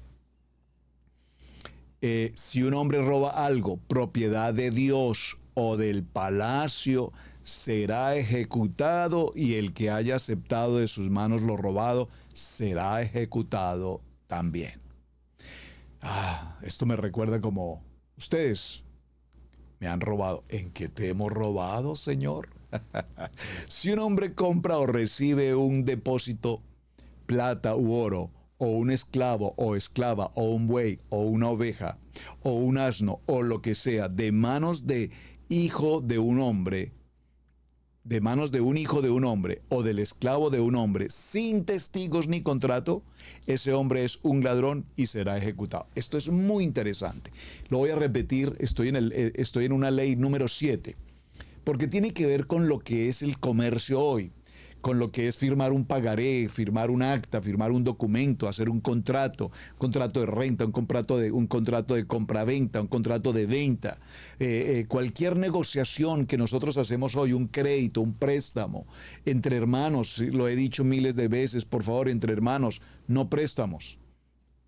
propiedad de Dios o del palacio, será ejecutado, y el que haya aceptado de sus manos lo robado será ejecutado también. Esto me recuerda como, ustedes me han robado. ¿En qué te hemos robado, Señor? Si un hombre compra o recibe un depósito, plata u oro, o un esclavo o esclava, o un buey, o una oveja, o un asno, o lo que sea, de manos de hijo de un hombre, de manos de un hijo de un hombre o del esclavo de un hombre, sin testigos ni contrato, ese hombre es un ladrón y será ejecutado. Esto es muy interesante. Lo voy a repetir, estoy en una ley número 7, porque tiene que ver con lo que es el comercio hoy, con lo que es firmar un pagaré, firmar un acta, firmar un documento, hacer un contrato de renta, un contrato de compraventa, un contrato de venta, cualquier negociación que nosotros hacemos hoy, un crédito, un préstamo, entre hermanos, lo he dicho miles de veces, por favor, entre hermanos, no préstamos,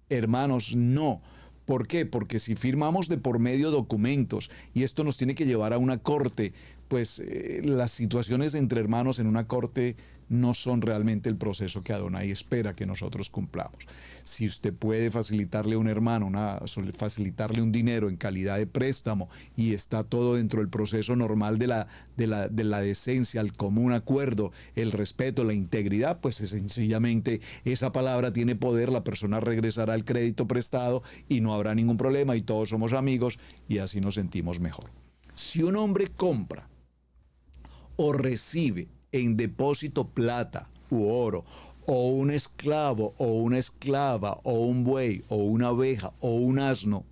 hermanos, no. ¿Por qué? Porque si firmamos de por medio documentos y esto nos tiene que llevar a una corte, pues las situaciones entre hermanos en una corte no son realmente el proceso que Adonai espera que nosotros cumplamos. Si usted puede facilitarle a un hermano, facilitarle un dinero en calidad de préstamo y está todo dentro del proceso normal de la decencia, el común acuerdo, el respeto, la integridad, pues sencillamente esa palabra tiene poder, la persona regresará al crédito prestado y no habrá ningún problema y todos somos amigos y así nos sentimos mejor. Si un hombre compra o recibe en depósito plata u oro, o un esclavo o una esclava, o un buey o una oveja o un asno,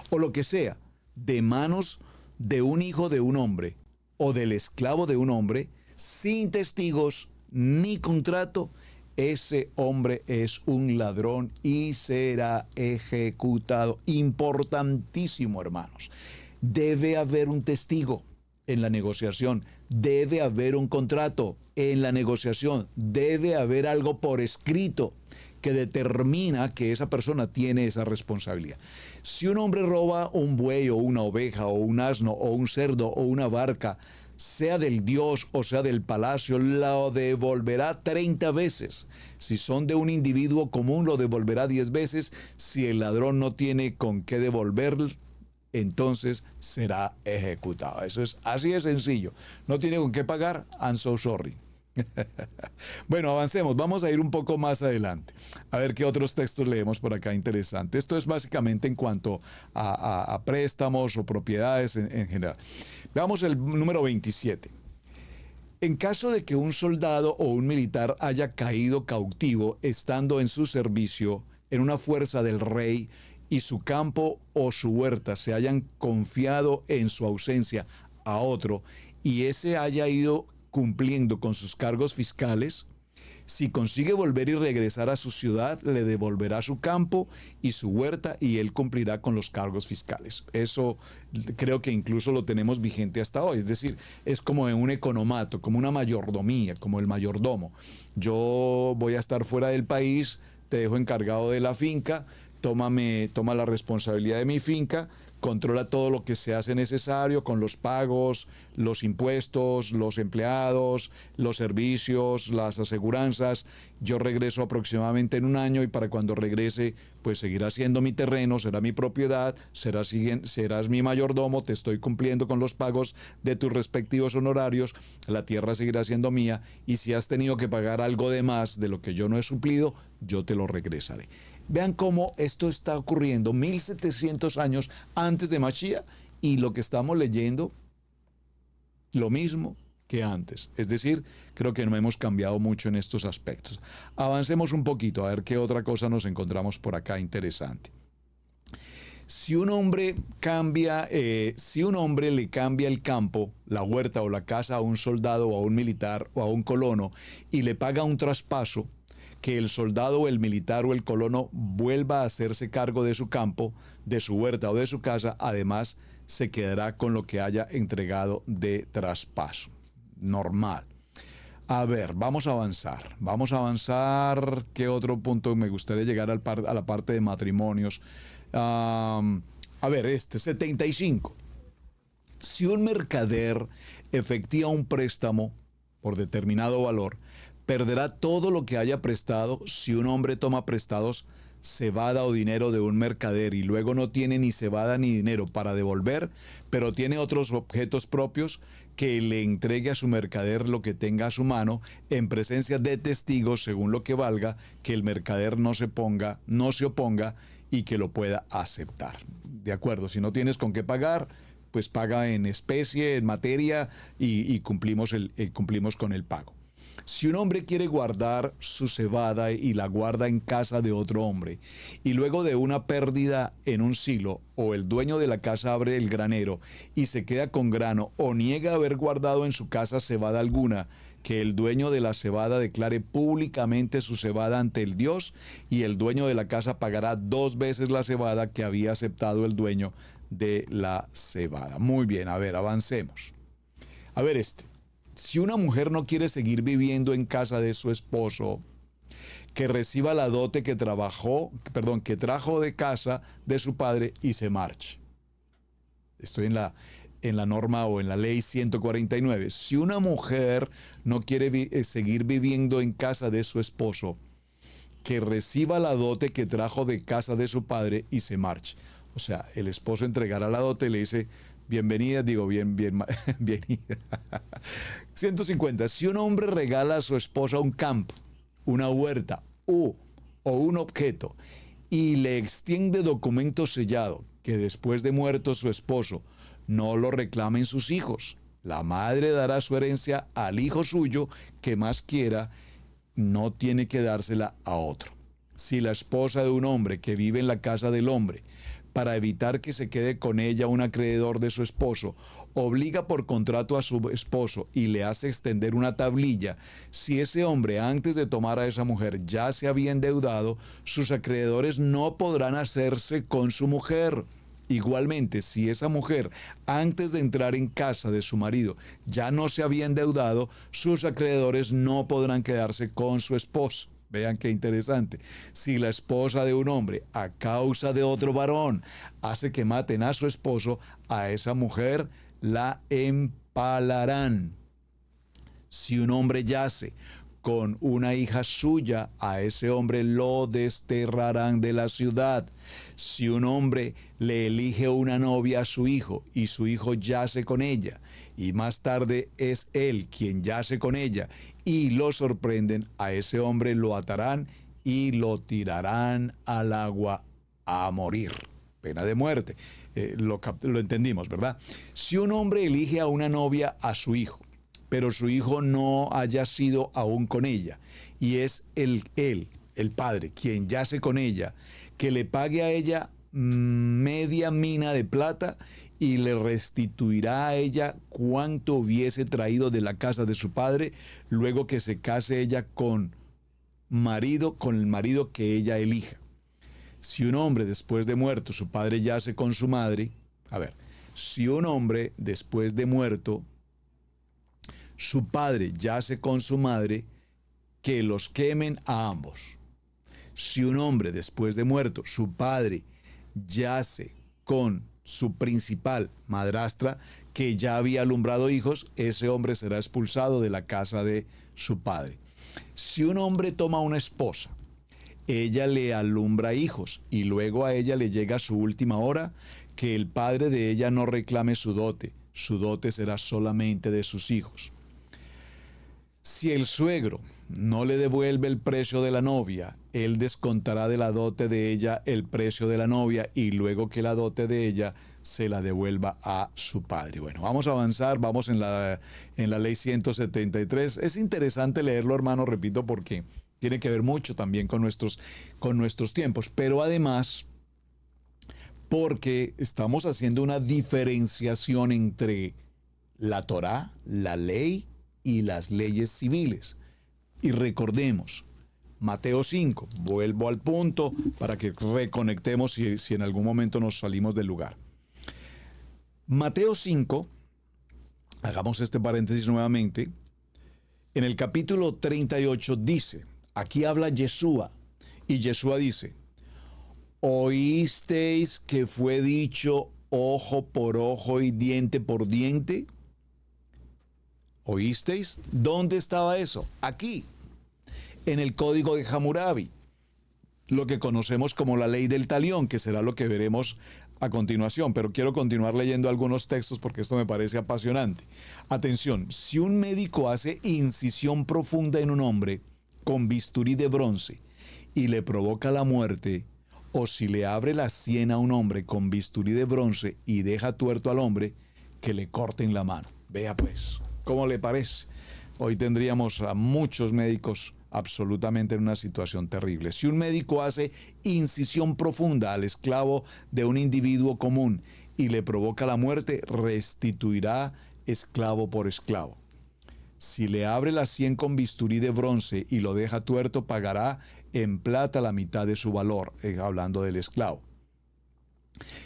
o lo que sea, de manos de un hijo de un hombre o del esclavo de un hombre, sin testigos ni contrato, ese hombre es un ladrón y será ejecutado. Importantísimo, hermanos. Debe haber un testigo en la negociación, debe haber un contrato en la negociación, debe haber algo por escrito que determina que esa persona tiene esa responsabilidad. Si un hombre roba un buey o una oveja o un asno o un cerdo o una barca, sea del Dios o sea del palacio, lo devolverá 30 veces. Si son de un individuo común, lo devolverá 10 veces. Si el ladrón no tiene con qué devolver, entonces será ejecutado. Eso es así de sencillo. No tiene con qué pagar, I'm so sorry. Bueno, avancemos. Vamos a ir un poco más adelante. A ver qué otros textos leemos por acá interesantes. Esto es básicamente en cuanto a préstamos o propiedades en general. Veamos el número 27. En caso de que un soldado o un militar haya caído cautivo estando en su servicio en una fuerza del rey y su campo o su huerta se hayan confiado en su ausencia a otro y ese haya ido cumpliendo con sus cargos fiscales, si consigue volver y regresar a su ciudad, le devolverá su campo y su huerta y él cumplirá con los cargos fiscales. Eso creo que incluso lo tenemos vigente hasta hoy. Es decir, es como en un economato, como una mayordomía, como el mayordomo. Yo voy a estar fuera del país, te dejo encargado de la finca, toma la responsabilidad de mi finca, controla todo lo que se hace necesario con los pagos, los impuestos, los empleados, los servicios, las aseguranzas. Yo regreso aproximadamente en un año y para cuando regrese, pues seguirá siendo mi terreno, será mi propiedad, serás mi mayordomo, te estoy cumpliendo con los pagos de tus respectivos honorarios, la tierra seguirá siendo mía y si has tenido que pagar algo de más de lo que yo no he suplido, yo te lo regresaré. Vean cómo esto está ocurriendo 1700 años antes de Mashiach y lo que estamos leyendo, lo mismo que antes. Es decir, creo que no hemos cambiado mucho en estos aspectos. Avancemos un poquito a ver qué otra cosa nos encontramos por acá interesante. Si un hombre le cambia el campo, la huerta o la casa a un soldado o a un militar o a un colono y le paga un traspaso, que el soldado o el militar o el colono vuelva a hacerse cargo de su campo, de su huerta o de su casa, además se quedará con lo que haya entregado de traspaso. Normal. A ver, vamos a avanzar. ¿Qué otro punto me gustaría llegar a la parte de matrimonios? A ver, 75. Si un mercader efectúa un préstamo por determinado valor, perderá todo lo que haya prestado. Si un hombre toma prestados cebada o dinero de un mercader y luego no tiene ni cebada ni dinero para devolver, pero tiene otros objetos propios, que le entregue a su mercader lo que tenga a su mano en presencia de testigos según lo que valga, que el mercader no se oponga y que lo pueda aceptar. De acuerdo, si no tienes con qué pagar, pues paga en especie, en materia, y cumplimos con el pago. Si un hombre quiere guardar su cebada y la guarda en casa de otro hombre, y luego de una pérdida en un silo, o el dueño de la casa abre el granero y se queda con grano, o niega haber guardado en su casa cebada alguna, que el dueño de la cebada declare públicamente su cebada ante el Dios, y el dueño de la casa pagará 2 veces la cebada que había aceptado el dueño de la cebada. Muy bien, a ver, avancemos. A ver, si una mujer no quiere seguir viviendo en casa de su esposo, que reciba la dote que trajo de casa de su padre y se marche. Estoy en la norma o en la ley 149. Si una mujer no quiere seguir viviendo en casa de su esposo, que reciba la dote que trajo de casa de su padre y se marche. O sea, el esposo entregará la dote y le dice: bienvenida, bienvenida. 150. Si un hombre regala a su esposa un campo, una huerta o un objeto, y le extiende documento sellado que después de muerto su esposo no lo reclamen sus hijos, la madre dará su herencia al hijo suyo que más quiera, no tiene que dársela a otro. Si la esposa de un hombre que vive en la casa del hombre, para evitar que se quede con ella un acreedor de su esposo, obliga por contrato a su esposo y le hace extender una tablilla, si ese hombre antes de tomar a esa mujer ya se había endeudado, sus acreedores no podrán hacerse con su mujer. Igualmente, si esa mujer antes de entrar en casa de su marido ya no se había endeudado, sus acreedores no podrán quedarse con su esposo. Vean qué interesante. Si la esposa de un hombre, a causa de otro varón, hace que maten a su esposo, a esa mujer la empalarán. Si un hombre yace con una hija suya, a ese hombre lo desterrarán de la ciudad. Si un hombre le elige una novia a su hijo y su hijo yace con ella, y más tarde es él quien yace con ella, y lo sorprenden, a ese hombre lo atarán y lo tirarán al agua a morir. Pena de muerte. Lo entendimos, ¿verdad? Si un hombre elige a una novia a su hijo, pero su hijo no haya sido aún con ella, y es el padre, quien yace con ella, que le pague a ella media mina de plata y le restituirá a ella cuanto hubiese traído de la casa de su padre, luego que se case ella con el marido que ella elija. Si un hombre después de muerto su padre yace con su madre, si un hombre después de muerto su padre yace con su madre, que los quemen a ambos. Si un hombre después de muerto su padre yace con su principal madrastra, que ya había alumbrado hijos, ese hombre será expulsado de la casa de su padre. Si un hombre toma una esposa, ella le alumbra hijos y luego a ella le llega su última hora, que el padre de ella no reclame su dote será solamente de sus hijos. Si el suegro no le devuelve el precio de la novia, él descontará de la dote de ella el precio de la novia, y luego que la dote de ella se la devuelva a su padre. Bueno, vamos a avanzar, vamos en la ley 173. Es interesante leerlo, hermano, repito, porque tiene que ver mucho también con nuestros tiempos, pero además porque estamos haciendo una diferenciación entre la Torá, la ley y las leyes civiles. Y recordemos, Mateo 5, vuelvo al punto para que reconectemos si en algún momento nos salimos del lugar. Mateo 5, hagamos este paréntesis nuevamente, en el capítulo 38 dice, aquí habla Yeshua, y Yeshua dice: ¿oísteis que fue dicho ojo por ojo y diente por diente? ¿Oísteis? ¿Dónde estaba eso? Aquí, en el Código de Hammurabi, lo que conocemos como la ley del talión, que será lo que veremos a continuación, pero quiero continuar leyendo algunos textos porque esto me parece apasionante. Atención, si un médico hace incisión profunda en un hombre con bisturí de bronce y le provoca la muerte, o si le abre la sien a un hombre con bisturí de bronce y deja tuerto al hombre, que le corten la mano. Vea pues, ¿cómo le parece? Hoy tendríamos a muchos médicos absolutamente en una situación terrible. Si un médico hace incisión profunda al esclavo de un individuo común y le provoca la muerte, restituirá esclavo por esclavo. Si le abre la sien con bisturí de bronce y lo deja tuerto, pagará en plata la mitad de su valor, hablando del esclavo.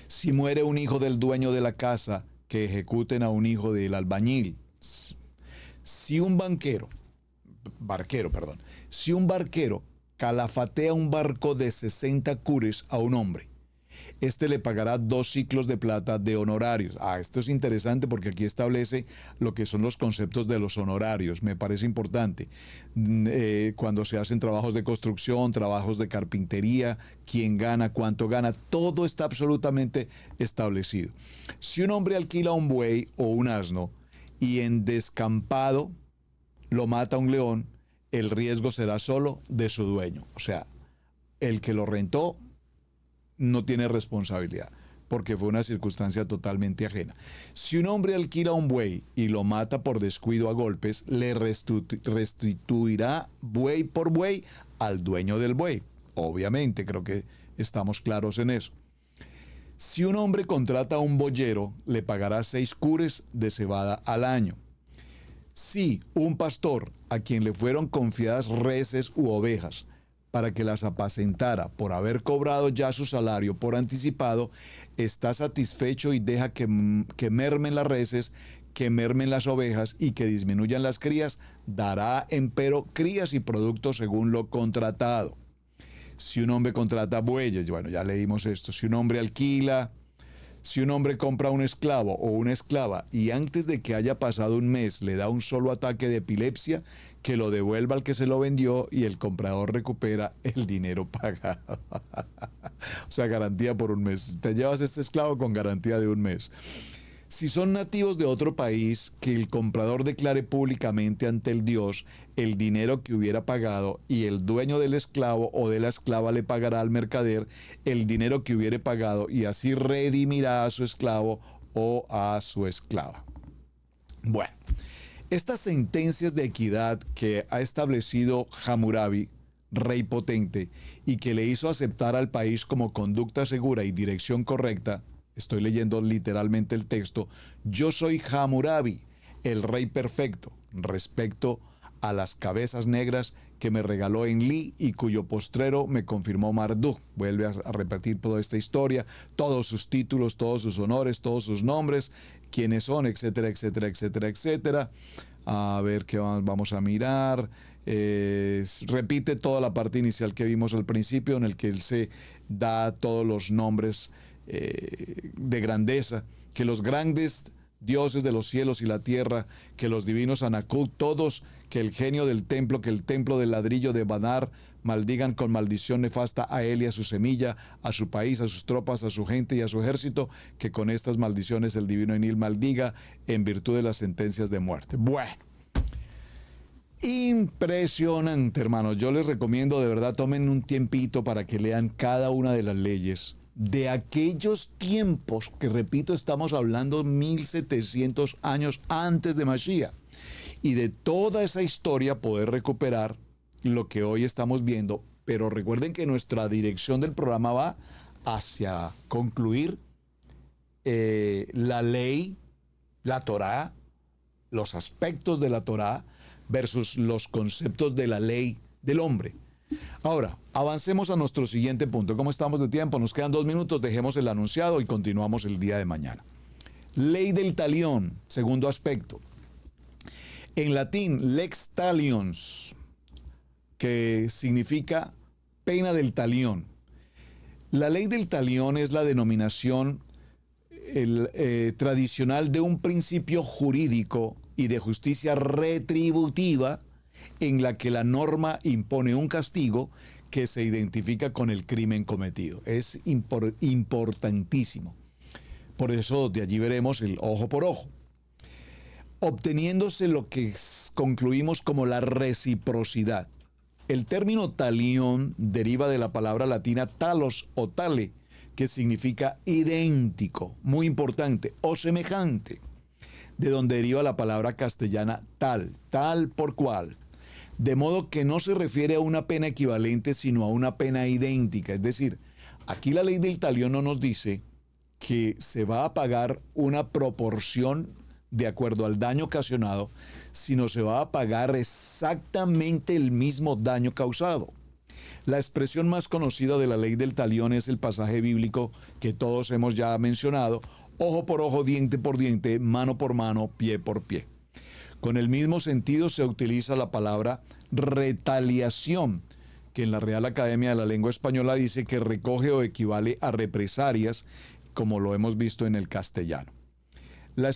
Si muere un hijo del dueño de la casa, que ejecuten a un hijo del albañil. Si un barquero calafatea un barco de 60 cures a un hombre, este le pagará 2 siclos de plata de honorarios. Esto es interesante porque aquí establece lo que son los conceptos de los honorarios. Me parece importante. Cuando se hacen trabajos de construcción, trabajos de carpintería, quién gana, cuánto gana, todo está absolutamente establecido. Si un hombre alquila un buey o un asno y en descampado lo mata un león, el riesgo será solo de su dueño. O sea, el que lo rentó no tiene responsabilidad, porque fue una circunstancia totalmente ajena. Si un hombre alquila un buey y lo mata por descuido a golpes, le restituirá buey por buey al dueño del buey. Obviamente, creo que estamos claros en eso. Si un hombre contrata a un boyero, le pagará 6 cures de cebada al año. Si un pastor a quien le fueron confiadas reses u ovejas para que las apacentara por haber cobrado ya su salario por anticipado, está satisfecho y deja que mermen las reses, que mermen las ovejas y que disminuyan las crías, dará empero crías y productos según lo contratado. Si un hombre contrata bueyes, bueno, ya leímos esto. Si un hombre compra un esclavo o una esclava y antes de que haya pasado un mes le da un solo ataque de epilepsia, que lo devuelva al que se lo vendió y el comprador recupera el dinero pagado. O sea, garantía por un mes. Te llevas este esclavo con garantía de un mes. Si son nativos de otro país, que el comprador declare públicamente ante el Dios el dinero que hubiera pagado y el dueño del esclavo o de la esclava le pagará al mercader el dinero que hubiere pagado y así redimirá a su esclavo o a su esclava. Bueno, estas sentencias de equidad que ha establecido Hammurabi, rey potente, y que le hizo aceptar al país como conducta segura y dirección correcta, estoy leyendo literalmente el texto, yo soy Hammurabi, el rey perfecto, respecto a las cabezas negras que me regaló Enlil y cuyo postrero me confirmó Marduk. Vuelve a repetir toda esta historia, todos sus títulos, todos sus honores, todos sus nombres, quiénes son, etcétera, etcétera, etcétera, etcétera. A ver qué vamos a mirar. Repite toda la parte inicial que vimos al principio, en el que él se da todos los nombres de grandeza, que los grandes dioses de los cielos y la tierra, que los divinos Anakut, todos, que el genio del templo, que el templo del ladrillo de Banar, maldigan con maldición nefasta a él y a su semilla, a su país, a sus tropas, a su gente y a su ejército, que con estas maldiciones el divino Enlil maldiga en virtud de las sentencias de muerte. Bueno, impresionante, hermanos. Yo les recomiendo, de verdad, tomen un tiempito para que lean cada una de las leyes de aquellos tiempos, que repito, estamos hablando 1700 años antes de Mashiach, y de toda esa historia poder recuperar lo que hoy estamos viendo. Pero recuerden que nuestra dirección del programa va hacia concluir la ley, la Torá, los aspectos de la Torá versus los conceptos de la ley del hombre. Ahora, avancemos a nuestro siguiente punto. ¿Cómo estamos de tiempo? Nos quedan 2 minutos, dejemos el anunciado y continuamos el día de mañana. Ley del talión, segundo aspecto. En latín, lex talionis, que significa pena del talión. La ley del talión es la denominación tradicional de un principio jurídico y de justicia retributiva en la que la norma impone un castigo que se identifica con el crimen cometido. Es importantísimo. Por eso de allí veremos el ojo por ojo, obteniéndose lo que concluimos como la reciprocidad. El término talión deriva de la palabra latina talos o tale, que significa idéntico, muy importante, o semejante. de donde deriva la palabra castellana tal por cual. De modo que no se refiere a una pena equivalente, sino a una pena idéntica. Es decir, aquí la ley del talión no nos dice que se va a pagar una proporción de acuerdo al daño ocasionado, sino se va a pagar exactamente el mismo daño causado. La expresión más conocida de la ley del talión es el pasaje bíblico que todos hemos ya mencionado: ojo por ojo, diente por diente, mano por mano, pie por pie. Con el mismo sentido se utiliza la palabra retaliación, que en la Real Academia de la Lengua Española dice que recoge o equivale a represalias, como lo hemos visto en el castellano. La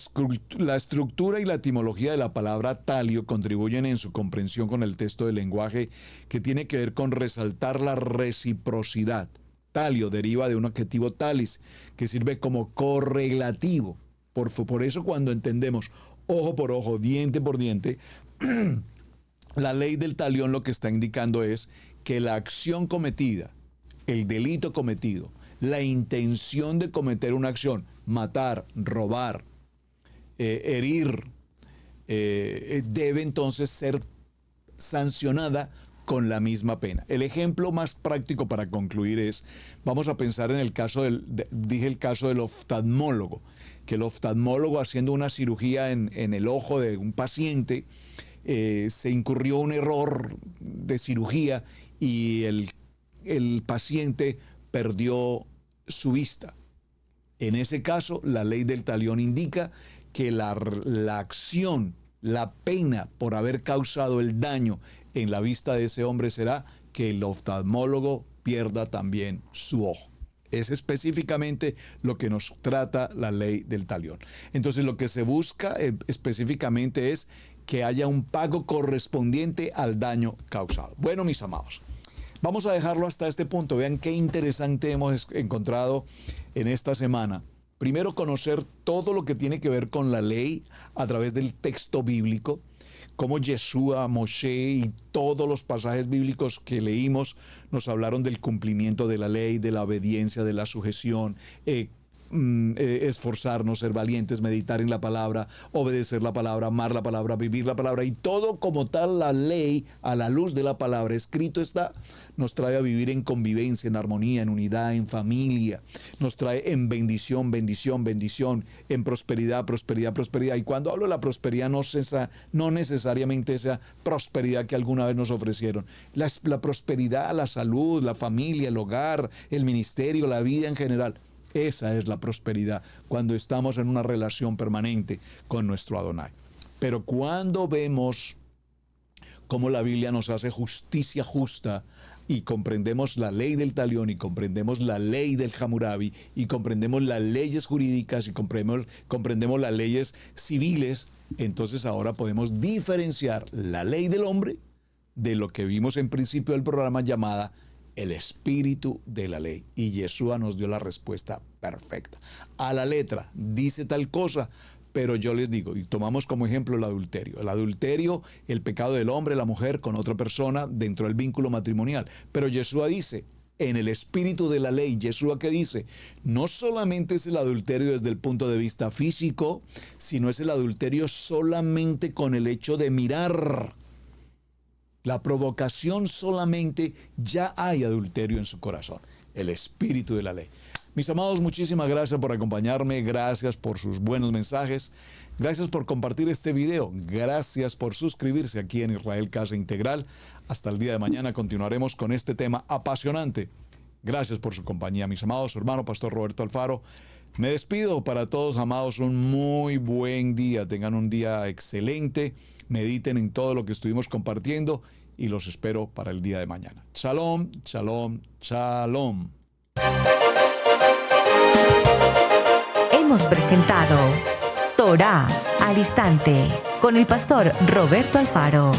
estructura y la etimología de la palabra talio contribuyen en su comprensión con el texto del lenguaje, que tiene que ver con resaltar la reciprocidad. Talio deriva de un adjetivo talis, que sirve como correlativo. Por eso cuando entendemos ojo por ojo, diente por diente, la ley del talión lo que está indicando es que la acción cometida, el delito cometido, la intención de cometer una acción, matar, robar, herir, debe entonces ser sancionada con la misma pena. El ejemplo más práctico para concluir es, vamos a pensar en el caso dije el caso del oftalmólogo, que el oftalmólogo, haciendo una cirugía en el ojo de un paciente, se incurrió un error de cirugía y el paciente perdió su vista. En ese caso, la ley del talión indica que la acción, la pena por haber causado el daño en la vista de ese hombre será que el oftalmólogo pierda también su ojo. Es específicamente lo que nos trata la ley del talión. Entonces, lo que se busca específicamente es que haya un pago correspondiente al daño causado. Bueno, mis amados, vamos a dejarlo hasta este punto. Vean qué interesante hemos encontrado en esta semana. Primero, conocer todo lo que tiene que ver con la ley a través del texto bíblico, cómo Yeshua, Moshe y todos los pasajes bíblicos que leímos nos hablaron del cumplimiento de la ley, de la obediencia, de la sujeción, esforzarnos, ser valientes, meditar en la palabra, obedecer la palabra, amar la palabra, vivir la palabra, y todo como tal la ley a la luz de la palabra escrito está, nos trae a vivir en convivencia, en armonía, en unidad, en familia, nos trae en bendición, bendición, bendición, en prosperidad, prosperidad, prosperidad. Y cuando hablo de la prosperidad no necesariamente esa prosperidad que alguna vez nos ofrecieron, la prosperidad, la salud, la familia, el hogar, el ministerio, la vida en general. Esa es la prosperidad, cuando estamos en una relación permanente con nuestro Adonai. Pero cuando vemos cómo la Biblia nos hace justicia justa y comprendemos la ley del talión y comprendemos la ley del Hammurabi y comprendemos las leyes jurídicas y comprendemos las leyes civiles, entonces ahora podemos diferenciar la ley del hombre de lo que vimos en principio del programa llamada el espíritu de la ley. Y Yeshua nos dio la respuesta perfecta. A la letra, dice tal cosa, pero yo les digo, y tomamos como ejemplo el adulterio. El adulterio, el pecado del hombre, la mujer con otra persona dentro del vínculo matrimonial. Pero Yeshua dice, en el espíritu de la ley, Yeshua que dice, no solamente es el adulterio desde el punto de vista físico, sino es el adulterio solamente con el hecho de mirar. La provocación solamente, ya hay adulterio en su corazón. El espíritu de la ley. Mis amados, muchísimas gracias por acompañarme. Gracias por sus buenos mensajes. Gracias por compartir este video. Gracias por suscribirse aquí en Israel Casa Integral. Hasta el día de mañana continuaremos con este tema apasionante. Gracias por su compañía, mis amados. Su hermano, Pastor Roberto Alfaro. Me despido. Para todos, amados, un muy buen día. Tengan un día excelente. Mediten en todo lo que estuvimos compartiendo y los espero para el día de mañana. Shalom, shalom, shalom. Hemos presentado Torá al Instante con el pastor Roberto Alfaro.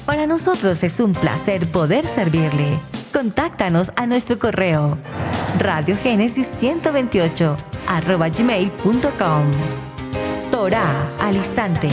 Para nosotros es un placer poder servirle. Contáctanos a nuestro correo radiogenesis128@gmail.com. Torá al Instante.